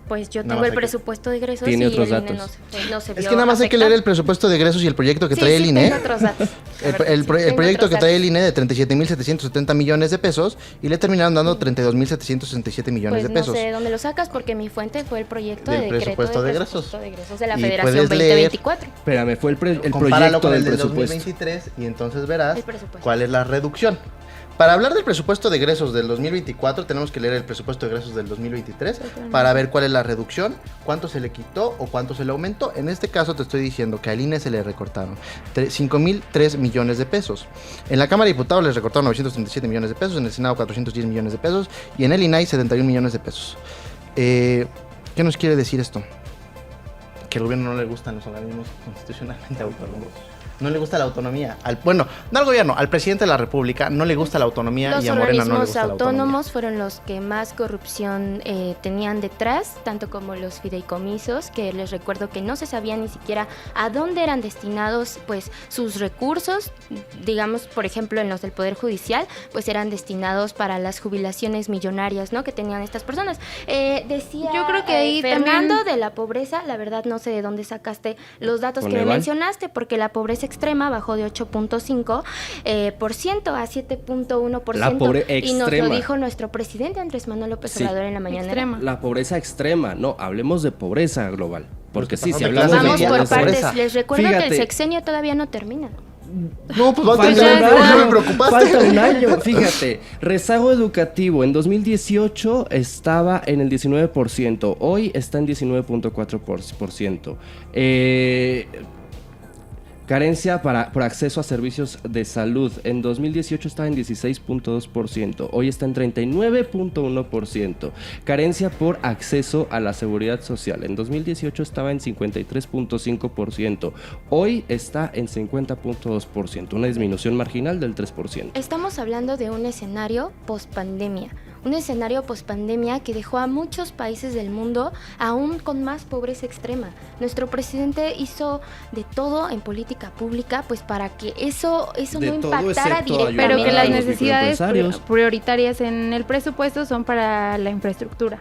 Pues yo Nada tengo más el hay que- presupuesto de egresos Tiene y otros el INE datos. no se Es vio que nada más hay que leer afectado. el presupuesto de egresos y el proyecto que Sí, trae sí, el INE. tengo otros datos. El, A ver, el sí, pro- el tengo proyecto otros que trae el datos. INE de 37,770 millones de pesos y le terminaron dando 32,767 millones Pues de pesos. no sé de dónde lo sacas porque mi fuente fue el proyecto Del de decreto presupuesto de del egresos. presupuesto de egresos de la Y Federación puedes leer- 2024. Espérame, fue el Compáralo proyecto con del el del presupuesto. 2023 y entonces verás El presupuesto. cuál es la reducción. Para hablar del presupuesto de egresos del 2024 tenemos que leer el presupuesto de egresos del 2023 para ver cuál es la reducción, cuánto se le quitó o cuánto se le aumentó. En este caso te estoy diciendo que al INE se le recortaron 5,003 millones de pesos. En la Cámara de Diputados les recortaron 937 millones de pesos, en el Senado 410 millones de pesos y en el INAI 71 millones de pesos. ¿Qué nos quiere decir esto? Que al gobierno no le gustan los organismos constitucionalmente autónomos. No le gusta la autonomía. No al gobierno, al presidente de la República no le gusta la autonomía Los y a Morena no le organismos gusta la autonomía. autónomos fueron los que más corrupción tenían detrás, tanto como los fideicomisos, que les recuerdo que no se sabía ni siquiera a dónde eran destinados pues sus recursos. Digamos, por ejemplo, en los del Poder Judicial, pues eran destinados para las jubilaciones millonarias, ¿no? Que tenían estas personas. Decía Yo creo que ahí Fernando también- de la pobreza, la verdad no sé de dónde sacaste los datos que me ¿Coneval? mencionaste, porque la pobreza extrema bajó de 8.5% por ciento a 7.1%. La pobreza Y nos lo extrema. dijo nuestro presidente Andrés Manuel López Sí. Obrador en la mañana. Extrema. La pobreza extrema, no, hablemos de pobreza global. Porque Pues que sí, pasó si de hablamos clase de Vamos media por a pobreza- partes. pobreza. Les recuerdo que Fíjate. el sexenio todavía no termina. No, pues va a Pues tener, ya no está. me preocupaste. Falta un año, fíjate. Rezago educativo en 2018 estaba en el 19%, hoy está en 19.4%. Carencia por acceso a servicios de salud. En 2018 estaba en 16.2%, hoy está en 39.1%. Carencia por acceso a la seguridad social. En 2018 estaba en 53.5%, hoy está en 50.2%, una disminución marginal del 3%. Estamos hablando de un escenario pospandemia. Un escenario pospandemia que dejó a muchos países del mundo aún con más pobreza extrema. Nuestro presidente hizo de todo en política pública, pues para que eso no impactara directamente. Pero que las los necesidades microempresarios prioritarias en el presupuesto son para la infraestructura.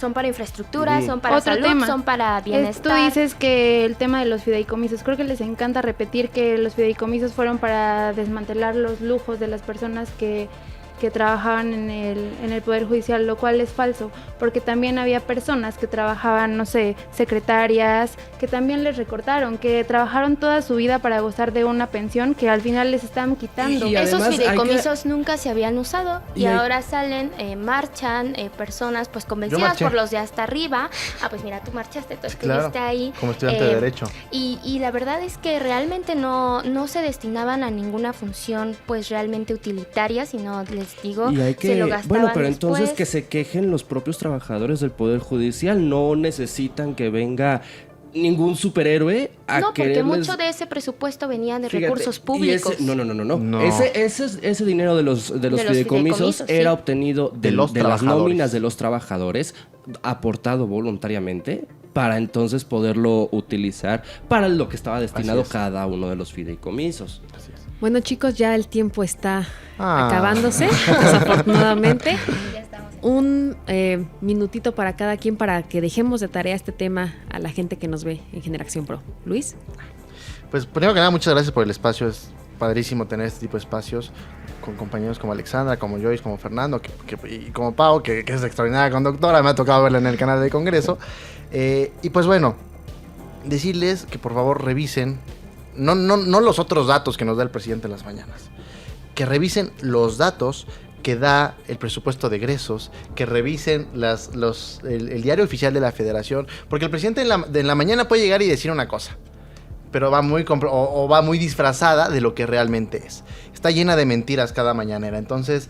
Son para infraestructura, Sí. son para Otro salud, tema. son para bienestar. Tú dices que el tema de los fideicomisos, creo que les encanta repetir que los fideicomisos fueron para desmantelar los lujos de las personas que trabajaban en el Poder Judicial, lo cual es falso, porque también había personas que trabajaban, no sé, secretarias, que también les recortaron, que trabajaron toda su vida para gozar de una pensión que al final les están quitando. Y Esos además fideicomisos nunca se habían usado y hay- ahora salen, marchan personas pues convencidas marché. por los de hasta arriba. Ah, pues mira, tú marchaste, tú estuviste Claro, ahí. como estudiante de Derecho. Y la verdad es que realmente no se destinaban a ninguna función pues realmente utilitaria, sino les digo, Y hay se que, lo gastaban bueno, pero entonces después. que se quejen los propios trabajadores del Poder Judicial, no necesitan que venga ningún superhéroe a No, porque quererles... mucho de ese presupuesto venía de Fíjate, recursos y públicos. No. No. Ese dinero de los fideicomisos fideicomisos, era sí. obtenido De los de las trabajadores. nóminas de los trabajadores, aportado voluntariamente, para entonces poderlo utilizar para lo que estaba destinado Así es. cada uno de los fideicomisos. Bueno, chicos, ya el tiempo está Ah. acabándose, desafortunadamente. Ya estamos. Un minutito para cada quien para que dejemos de tarea este tema a la gente que nos ve en Generación Pro. Luis. Pues primero que nada, muchas gracias por el espacio. Es padrísimo tener este tipo de espacios con compañeros como Alexandra, como Joyce, como Fernando y como Pau, que es extraordinaria conductora. Me ha tocado verla en el canal del Congreso. Y pues bueno, decirles que por favor revisen, no los otros datos que nos da el presidente en las mañanas, que revisen los datos que da el presupuesto de egresos, que revisen el diario oficial de la Federación, porque el presidente en la mañana puede llegar y decir una cosa, pero va muy disfrazada de lo que realmente es. Está llena de mentiras cada mañanera. Entonces,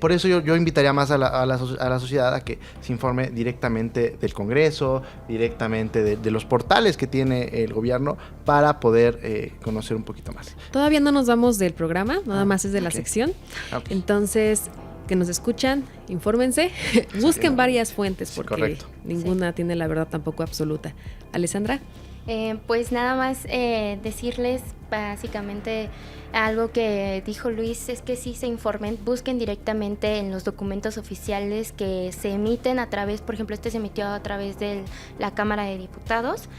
por eso yo invitaría más a la sociedad a que se informe directamente del Congreso, directamente de los portales que tiene el gobierno para poder conocer un poquito más. Todavía no nos vamos del programa, nada más es de la ok. sección. Ok. Entonces, que nos escuchan, infórmense, busquen varias fuentes Sí, porque correcto. ninguna tiene la verdad tampoco absoluta. Alessandra. Pues nada más decirles básicamente algo que dijo Luis, es que sí se informen, busquen directamente en los documentos oficiales que se emiten a través, por ejemplo, este se emitió a través de la Cámara de Diputados,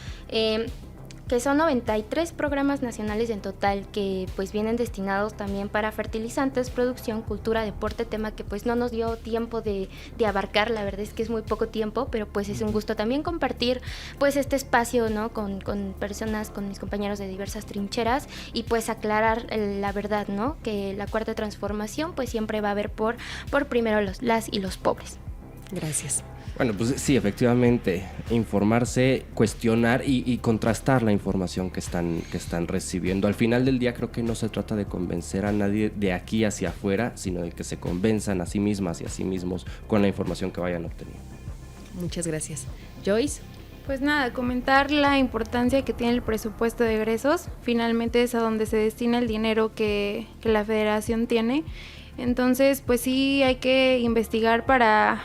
que son 93 programas nacionales en total que pues vienen destinados también para fertilizantes, producción, cultura, deporte, tema que pues no nos dio tiempo de abarcar, la verdad es que es muy poco tiempo, pero pues es un gusto también compartir pues este espacio, ¿no? con personas, con mis compañeros de diversas trincheras y pues aclarar la verdad, ¿no? Que la cuarta transformación pues siempre va a haber por primero las y los pobres. Gracias. Bueno, pues sí, efectivamente, informarse, cuestionar y contrastar la información que están recibiendo. Al final del día creo que no se trata de convencer a nadie de aquí hacia afuera, sino de que se convenzan a sí mismas y a sí mismos con la información que vayan obteniendo. Muchas gracias. Joyce. Pues nada, comentar la importancia que tiene el presupuesto de egresos. Finalmente es a donde se destina el dinero que la federación tiene. Entonces, pues sí hay que investigar para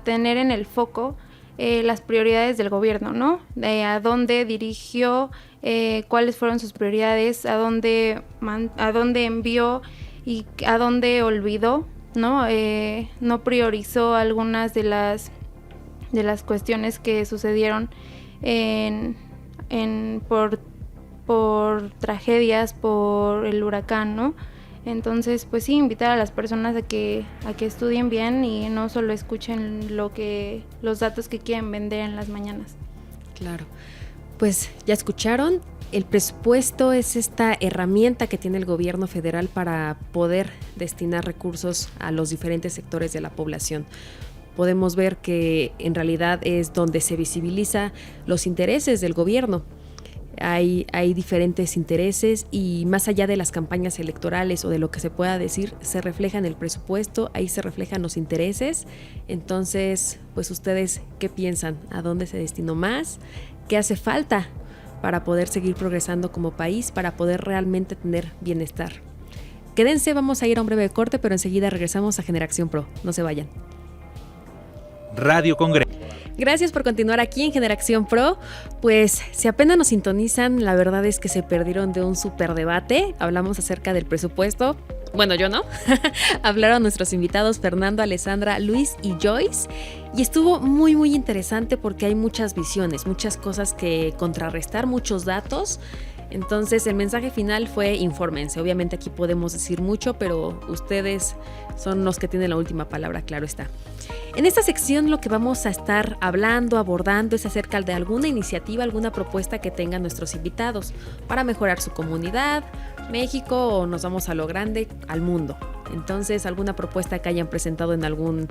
tener en el foco las prioridades del gobierno, ¿no? A dónde dirigió, cuáles fueron sus prioridades, a dónde envió y a dónde olvidó, ¿no? No priorizó algunas de las cuestiones que sucedieron por tragedias, por el huracán, ¿no? Entonces, pues sí, invitar a las personas a que estudien bien y no solo escuchen los datos que quieren vender en las mañanas. Claro. Pues ya escucharon, el presupuesto es esta herramienta que tiene el gobierno federal para poder destinar recursos a los diferentes sectores de la población. Podemos ver que en realidad es donde se visibiliza los intereses del gobierno. hay diferentes intereses y más allá de las campañas electorales o de lo que se pueda decir, se refleja en el presupuesto, ahí se reflejan los intereses. Entonces, pues ustedes, ¿qué piensan? ¿A dónde se destinó más? ¿Qué hace falta para poder seguir progresando como país, para poder realmente tener bienestar? Quédense, vamos a ir a un breve corte, pero enseguida regresamos a Generación Pro. No se vayan. Radio Congreso. Gracias por continuar aquí en Generación Pro. Pues si apenas nos sintonizan, la verdad es que se perdieron de un súper debate. Hablamos acerca del presupuesto. Bueno, yo no. Hablaron nuestros invitados Fernando, Alessandra, Luis y Joyce. Y estuvo muy, muy interesante porque hay muchas visiones, muchas cosas que contrarrestar, muchos datos. Entonces el mensaje final fue infórmense. Obviamente aquí podemos decir mucho, pero ustedes son los que tienen la última palabra, claro está. En esta sección lo que vamos a estar hablando, abordando es acerca de alguna iniciativa, alguna propuesta que tengan nuestros invitados para mejorar su comunidad, México, o nos vamos a lo grande, al mundo. Entonces, alguna propuesta que hayan presentado en algún,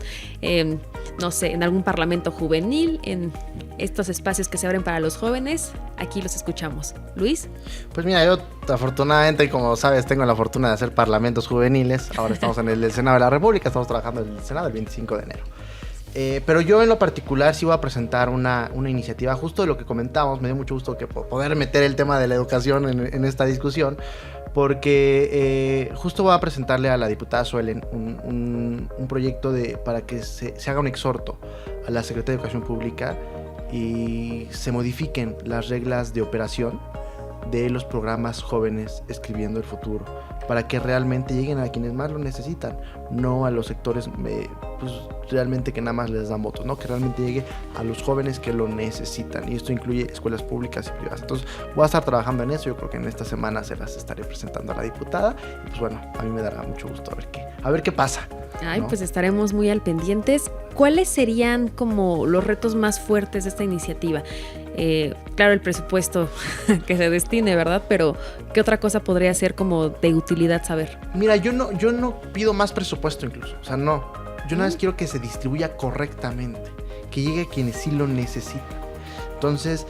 no sé, en algún parlamento juvenil, en estos espacios que se abren para los jóvenes, aquí los escuchamos. Luis. Pues mira, yo afortunadamente, como sabes, tengo la fortuna de hacer parlamentos juveniles. Ahora estamos en el Senado de la República, estamos trabajando en el Senado el 25 de enero. Pero yo en lo particular sí voy a presentar una iniciativa justo de lo que comentamos. Me dio mucho gusto que poder meter el tema de la educación en esta discusión, porque justo voy a presentarle a la diputada Suelen un proyecto para que se haga un exhorto a la Secretaría de Educación Pública y se modifiquen las reglas de operación de los programas Jóvenes Escribiendo el Futuro, para que realmente lleguen a quienes más lo necesitan, no a los sectores pues realmente que nada más les dan votos, ¿no? Que realmente llegue a los jóvenes que lo necesitan, y esto incluye escuelas públicas y privadas. Entonces voy a estar trabajando en eso. Yo creo que en esta semana se las estaré presentando a la diputada y pues bueno, a mí me dará mucho gusto a ver qué pasa. Ay, ¿no? Pues estaremos muy al pendientes. ¿Cuáles serían como los retos más fuertes de esta iniciativa? Claro, el presupuesto que se destine, ¿verdad? Pero ¿qué otra cosa podría ser como de utilidad saber? Mira, yo no pido más presupuesto incluso, o sea, no. Yo nada más quiero que se distribuya correctamente, que llegue a quienes sí lo necesitan. Entonces,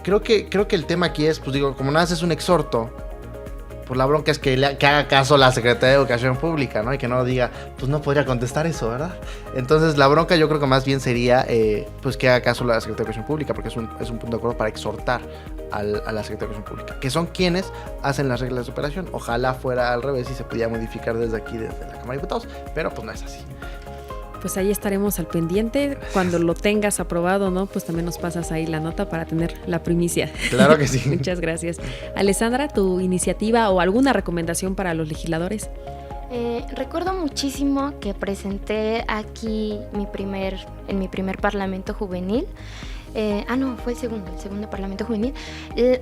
creo que el tema aquí es, pues digo, como nada más es un exhorto, pues la bronca es que haga caso la Secretaría de Educación Pública, ¿no? Y que no diga, pues no podría contestar eso, ¿verdad? Entonces, la bronca yo creo que más bien sería, pues que haga caso la Secretaría de Educación Pública, porque es un punto de acuerdo para exhortar a la Secretaría de Educación Pública, que son quienes hacen las reglas de operación. Ojalá fuera al revés y se pudiera modificar desde aquí, desde la Cámara de Diputados, pero pues no es así. Pues ahí estaremos al pendiente. Cuando lo tengas aprobado, ¿no? Pues también nos pasas ahí la nota para tener la primicia. Claro que sí. Muchas gracias. Alessandra, ¿tu iniciativa o alguna recomendación para los legisladores? Recuerdo muchísimo que presenté aquí en mi primer parlamento juvenil. Fue el segundo Parlamento Juvenil,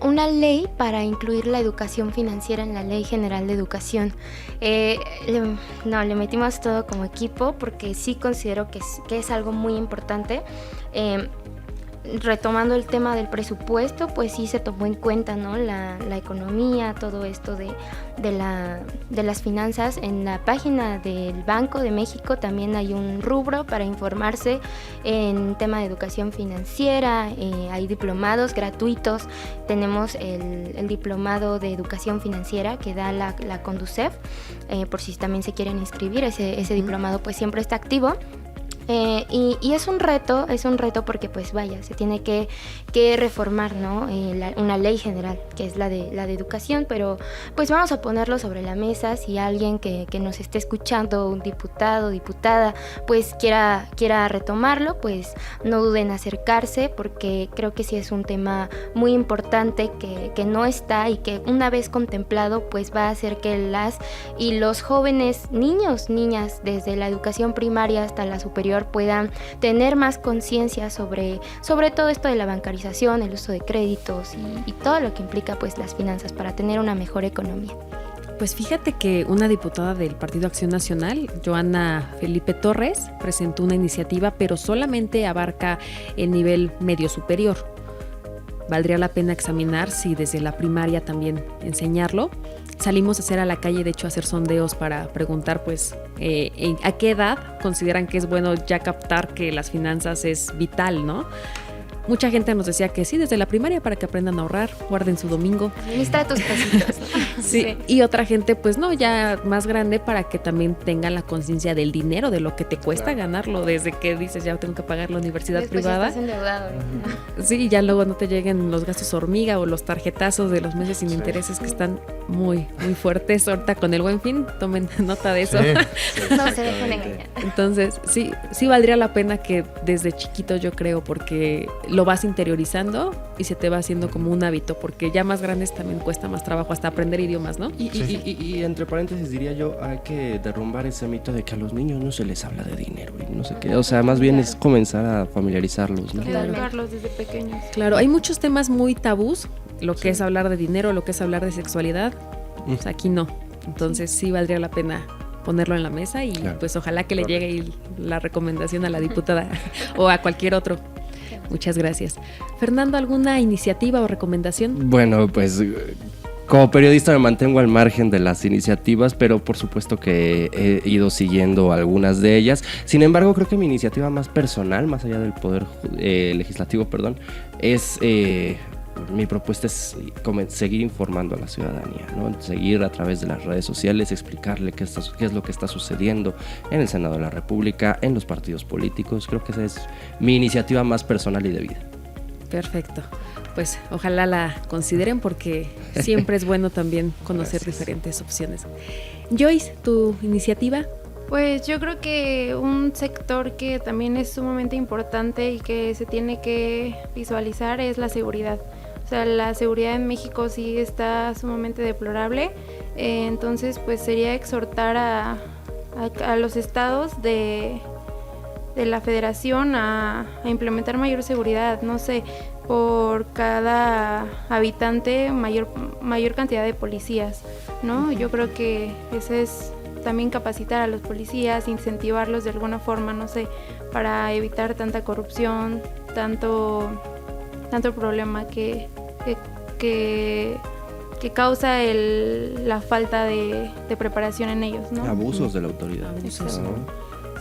una ley para incluir la educación financiera en la Ley General de Educación. Le metimos todo como equipo porque sí considero que es algo muy importante. Retomando el tema del presupuesto, pues sí se tomó en cuenta, ¿no? La economía, todo esto de las finanzas. En la página del Banco de México también hay un rubro para informarse en tema de educación financiera. Hay diplomados gratuitos. Tenemos el diplomado de educación financiera que da la Conducef, por si también se quieren inscribir. Ese diplomado pues siempre está activo. Y es un reto porque pues vaya, se tiene que reformar, ¿no? Una ley general que es la de educación, pero pues vamos a ponerlo sobre la mesa. Si alguien que nos esté escuchando, un diputado, diputada, pues quiera retomarlo, pues no duden en acercarse, porque creo que sí es un tema muy importante que no está, y que una vez contemplado pues va a hacer que las y los jóvenes, niños, niñas, desde la educación primaria hasta la superior, puedan tener más conciencia sobre todo esto de la bancarización, el uso de créditos y todo lo que implica pues las finanzas para tener una mejor economía. Pues fíjate que una diputada del Partido Acción Nacional, Joana Felipe Torres, presentó una iniciativa, pero solamente abarca el nivel medio superior. Valdría la pena examinar si desde la primaria también enseñarlo. Salimos a hacer a la calle, de hecho, a hacer sondeos para preguntar, pues, a qué edad consideran que es bueno ya captar que las finanzas es vital, ¿no? mucha gente nos decía que sí, desde la primaria para que aprendan a ahorrar, guarden su domingo. Administra tus pesitos. Sí, y otra gente pues no, ya más grande para que también tengan la conciencia del dinero, de lo que te cuesta ganarlo, desde que dices ya tengo que pagar la universidad Después privada. estás endeudado. Sí, ya luego no te lleguen los gastos hormiga o los tarjetazos de los meses sin intereses que están muy, muy fuertes. Ahorita con el Buen Fin, tomen nota de eso. Sí. No se dejen engañar. Entonces, sí valdría la pena que desde chiquito, yo creo, porque lo vas interiorizando y se te va haciendo como un hábito, porque ya más grandes también cuesta más trabajo hasta aprender idiomas, ¿no? Y entre paréntesis diría yo, hay que derrumbar ese mito de que a los niños no se les habla de dinero y no sé qué. O sea, más bien es comenzar a familiarizarlos, ¿no? Educarlos desde pequeños. Claro, hay muchos temas muy tabús, lo que es hablar de dinero, lo que es hablar de sexualidad, pues aquí no. Entonces sí valdría la pena ponerlo en la mesa y Claro. pues ojalá que le llegue la recomendación a la diputada o a cualquier otro. Muchas gracias. Fernando, ¿alguna iniciativa o recomendación? Bueno, pues como periodista me mantengo al margen de las iniciativas, pero por supuesto que he ido siguiendo algunas de ellas. Sin embargo, creo que mi iniciativa más personal, más allá del poder legislativo, es mi propuesta es seguir informando a la ciudadanía, ¿no? Seguir a través de las redes sociales, explicarle qué es lo que está sucediendo en el Senado de la República, en los partidos políticos. Creo que esa es mi iniciativa más personal y de vida. Perfecto. Pues ojalá la consideren porque siempre es bueno también conocer diferentes opciones. Joyce, ¿tu iniciativa? Pues yo creo que un sector que también es sumamente importante y que se tiene que visualizar es la seguridad. O sea, la seguridad en México sí está sumamente deplorable. Entonces, pues sería exhortar a los estados de la federación a implementar mayor seguridad. No sé, por cada habitante mayor cantidad de policías, ¿no? Yo creo que ese es también capacitar a los policías, incentivarlos de alguna forma, no sé, para evitar tanta corrupción, tanto problema que causa la falta de preparación en ellos, ¿no? Abusos de la autoridad. Abusos. ¿no?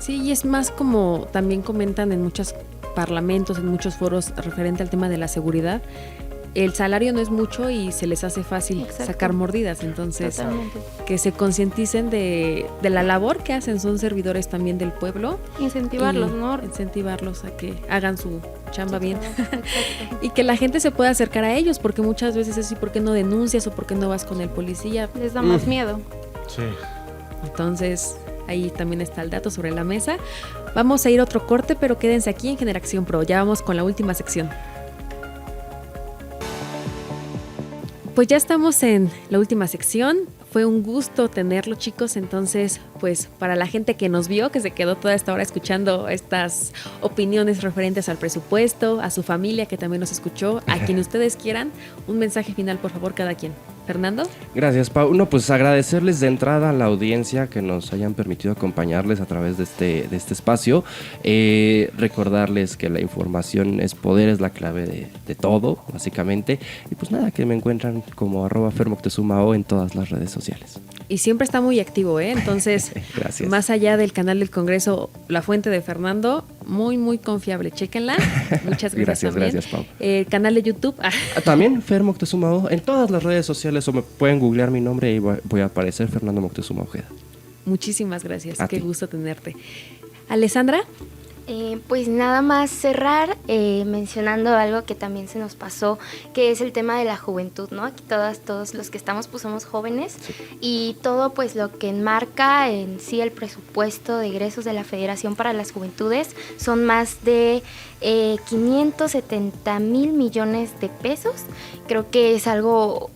Sí, y es más como también comentan en muchos parlamentos, en muchos foros referente al tema de la seguridad. El salario no es mucho y se les hace fácil Exacto. sacar mordidas, entonces Totalmente. que se concienticen de la labor que hacen, son servidores también del pueblo. Incentivarlos, y ¿no? incentivarlos a que hagan su chamba bien. Exacto. Y que la gente se pueda acercar a ellos, porque muchas veces es ¿por qué no denuncias o por qué no vas con el policía? Les da más miedo. Sí. Entonces, ahí también está el dato sobre la mesa. Vamos a ir a otro corte, pero quédense aquí en Generación Pro. Ya vamos con la última sección. Pues ya estamos en la última sección. Fue un gusto tenerlo, chicos. Entonces, pues para la gente que nos vio, que se quedó toda esta hora escuchando estas opiniones referentes al presupuesto, a su familia que también nos escuchó, a quien ustedes quieran, un mensaje final, por favor, cada quien. Fernando. Gracias, Pau. No, pues agradecerles de entrada a la audiencia que nos hayan permitido acompañarles a través de este espacio. Recordarles que la información es poder, es la clave de todo, básicamente. Y pues nada, que me encuentran como @fermoctezumao en todas las redes sociales. Y siempre está muy activo, ¿eh? Entonces, Gracias. más allá del canal del Congreso, la fuente de Fernando, muy, muy confiable. Chéquenla. Muchas gracias. Gracias, Pau. Canal de YouTube. También Fer Moctezuma en todas las redes sociales, o me pueden googlear mi nombre y voy a aparecer, Fernando Moctezuma Ojeda. Muchísimas gracias. A Qué ti. gusto tenerte. Alessandra. Pues nada más cerrar mencionando algo que también se nos pasó, que es el tema de la juventud, ¿no? Aquí todos los que estamos pues somos jóvenes, Sí. y todo pues lo que enmarca en sí el presupuesto de egresos de la Federación para las Juventudes son más de 570,000 millones de pesos. Creo que es algo,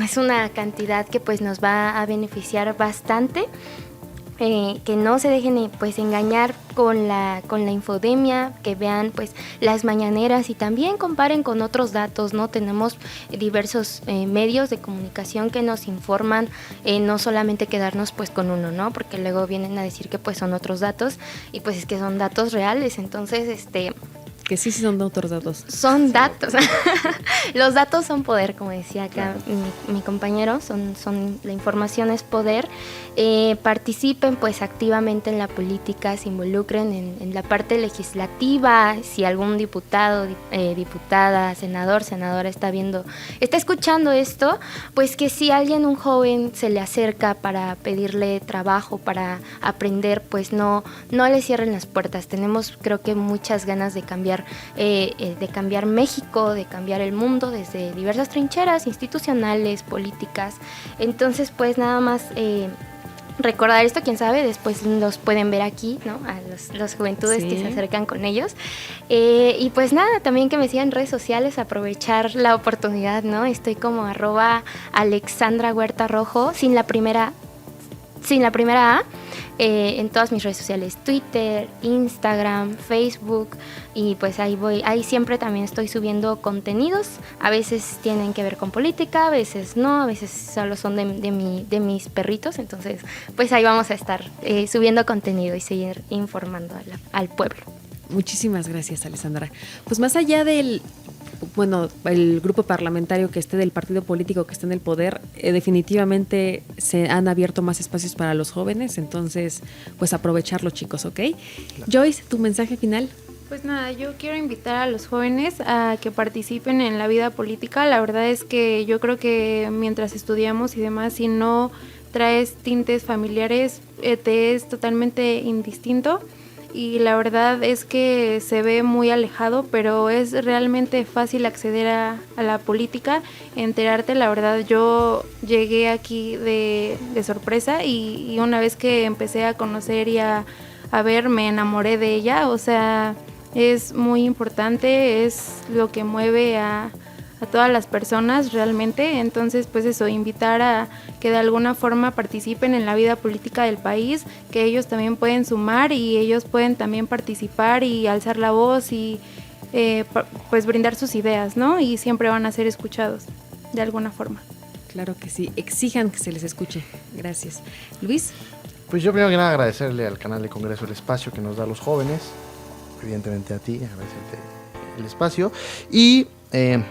es una cantidad que pues nos va a beneficiar bastante. Que no se dejen pues engañar con la infodemia, que vean pues las mañaneras y también comparen con otros datos, ¿no? Tenemos diversos medios de comunicación que nos informan, no solamente quedarnos pues con uno, ¿no? Porque luego vienen a decir que pues son otros datos y pues es que son datos reales. Entonces Porque sí son otros datos. Son datos. Los datos son poder, como decía acá mi compañero, la información es poder. Participen pues activamente en la política, se involucren en la parte legislativa. Si algún diputado, diputada, senador, senadora está escuchando esto, pues que si un joven se le acerca para pedirle trabajo, para aprender, pues no le cierren las puertas. Tenemos, creo que, muchas ganas de cambiar México, de cambiar el mundo desde diversas trincheras institucionales, políticas. Entonces, pues nada más recordar esto, quién sabe, después los pueden ver aquí, ¿no? A los juventudes que se acercan con ellos. Y pues nada, también que me sigan en redes sociales, aprovechar la oportunidad, ¿no? Estoy como @Alexandra Huerta Rojo, sin la primera A, en todas mis redes sociales, Twitter, Instagram, Facebook, y pues ahí siempre también estoy subiendo contenidos. A veces tienen que ver con política, a veces no, a veces solo son de mis perritos. Entonces pues ahí vamos a estar subiendo contenido y seguir informando al pueblo. Muchísimas gracias, Alessandra. Pues más allá del el grupo parlamentario que esté, del partido político que esté en el poder, definitivamente se han abierto más espacios para los jóvenes, entonces pues aprovecharlo, chicos, ¿ok? Claro. Joyce, ¿tu mensaje final? Pues nada, yo quiero invitar a los jóvenes a que participen en la vida política. La verdad es que yo creo que mientras estudiamos y demás, si no traes tintes familiares, te es totalmente indistinto. Y la verdad es que se ve muy alejado, pero es realmente fácil acceder a la política, enterarte. La verdad, yo llegué aquí de sorpresa y una vez que empecé a conocer y a ver, me enamoré de ella. O sea, es muy importante, es lo que mueve a todas las personas realmente. Entonces pues eso, invitar a que de alguna forma participen en la vida política del país, que ellos también pueden sumar y ellos pueden también participar y alzar la voz y pues brindar sus ideas, ¿no? Y siempre van a ser escuchados de alguna forma. Claro que sí, exijan que se les escuche. Gracias. Luis. Pues yo primero que nada agradecerle al canal de Congreso el espacio que nos da a los jóvenes, evidentemente a ti, agradecerte el espacio. Y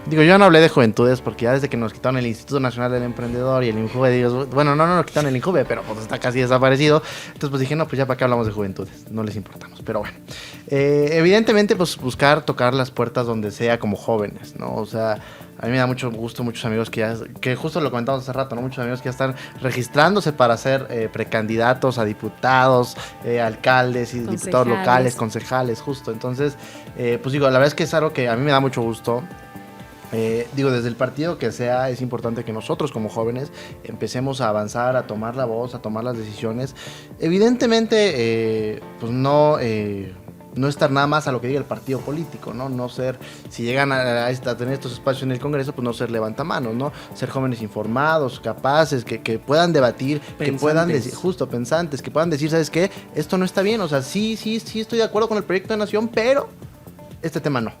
yo no hablé de juventudes porque ya desde que nos quitaron el Instituto Nacional del Emprendedor y el INJUVE, no nos quitaron el INJUVE, pero pues está casi desaparecido. Entonces pues dije, no, pues ya para qué hablamos de juventudes, no les importamos. Pero bueno, evidentemente pues buscar tocar las puertas donde sea como jóvenes, ¿no? O sea, a mí me da mucho gusto, muchos amigos que justo lo comentamos hace rato, ¿no? Muchos amigos que ya están registrándose para ser precandidatos a diputados, alcaldes y diputados locales, concejales, justo. Entonces, pues la verdad es que es algo que a mí me da mucho gusto. Desde el partido que sea, es importante que nosotros como jóvenes empecemos a avanzar, a tomar la voz, a tomar las decisiones. Evidentemente, pues no estar nada más a lo que diga el partido político, ¿no? No ser, si llegan a tener estos espacios en el Congreso, pues no ser levantamanos, ¿no? Ser jóvenes informados, capaces, que puedan debatir, pensantes. Que puedan decir, justo, pensantes, que puedan decir, ¿sabes qué? Esto no está bien, o sea, sí estoy de acuerdo con el proyecto de nación, pero este tema no.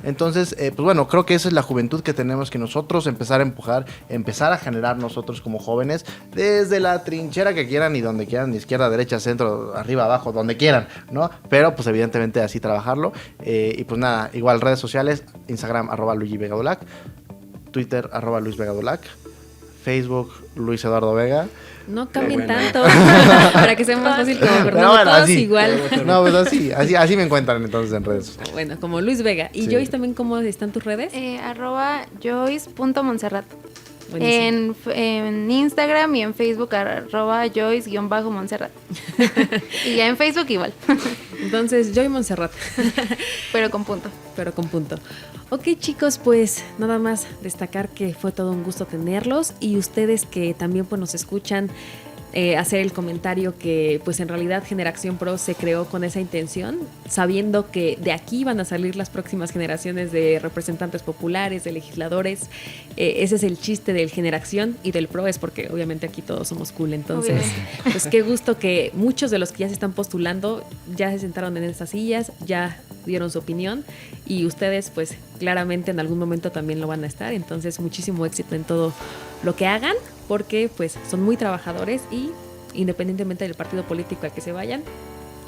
Entonces, creo que esa es la juventud que tenemos que nosotros empezar a empujar, empezar a generar nosotros como jóvenes, desde la trinchera que quieran y donde quieran, izquierda, derecha, centro, arriba, abajo, donde quieran, ¿no? Pero pues evidentemente así trabajarlo. Y pues nada, igual redes sociales, Instagram @LuigiVegaDolac, Twitter @LuisVegaDolac, Facebook Luis Eduardo Vega. No cambien tanto, para que sea más fácil como Fernando, todos así, igual. No, pues así me encuentran entonces en redes sociales. Bueno, como Luis Vega. ¿Y Joyce también cómo están tus redes? @Joyce.Monserrat. En Instagram y en Facebook @Joyce_Monserrat. Y ya en Facebook igual. Entonces, Joy Monserrat. Pero con punto. Ok, chicos, pues nada más destacar que fue todo un gusto tenerlos, y ustedes que también pues nos escuchan, hacer el comentario que pues en realidad Generación Pro se creó con esa intención, sabiendo que de aquí van a salir las próximas generaciones de representantes populares, de legisladores. Ese es el chiste del Generación y del Pro, es porque obviamente aquí todos somos cool. Entonces, pues qué gusto que muchos de los que ya se están postulando ya se sentaron en estas sillas, ya dieron su opinión, y ustedes pues claramente en algún momento también lo van a estar. Entonces, muchísimo éxito en todo lo que hagan, porque pues son muy trabajadores, y independientemente del partido político al que se vayan,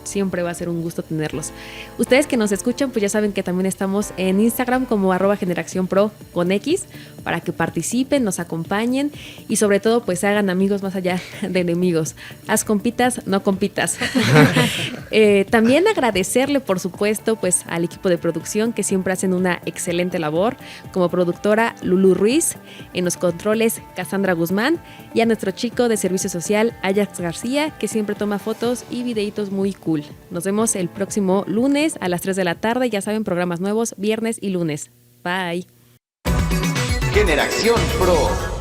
Siempre va a ser un gusto tenerlos. Ustedes que nos escuchan, pues ya saben que también estamos en Instagram como @generacionpro con X, para que participen, nos acompañen y sobre todo pues hagan amigos más allá de enemigos. Haz compitas, no compitas. También agradecerle, por supuesto, pues al equipo de producción que siempre hacen una excelente labor, como productora Lulú Ruiz, en los controles Cassandra Guzmán, y a nuestro chico de servicio social Ajax García, que siempre toma fotos y videitos muy cool. Nos vemos el próximo lunes a las 3 de la tarde. Ya saben, programas nuevos viernes y lunes. Bye. Generación Pro.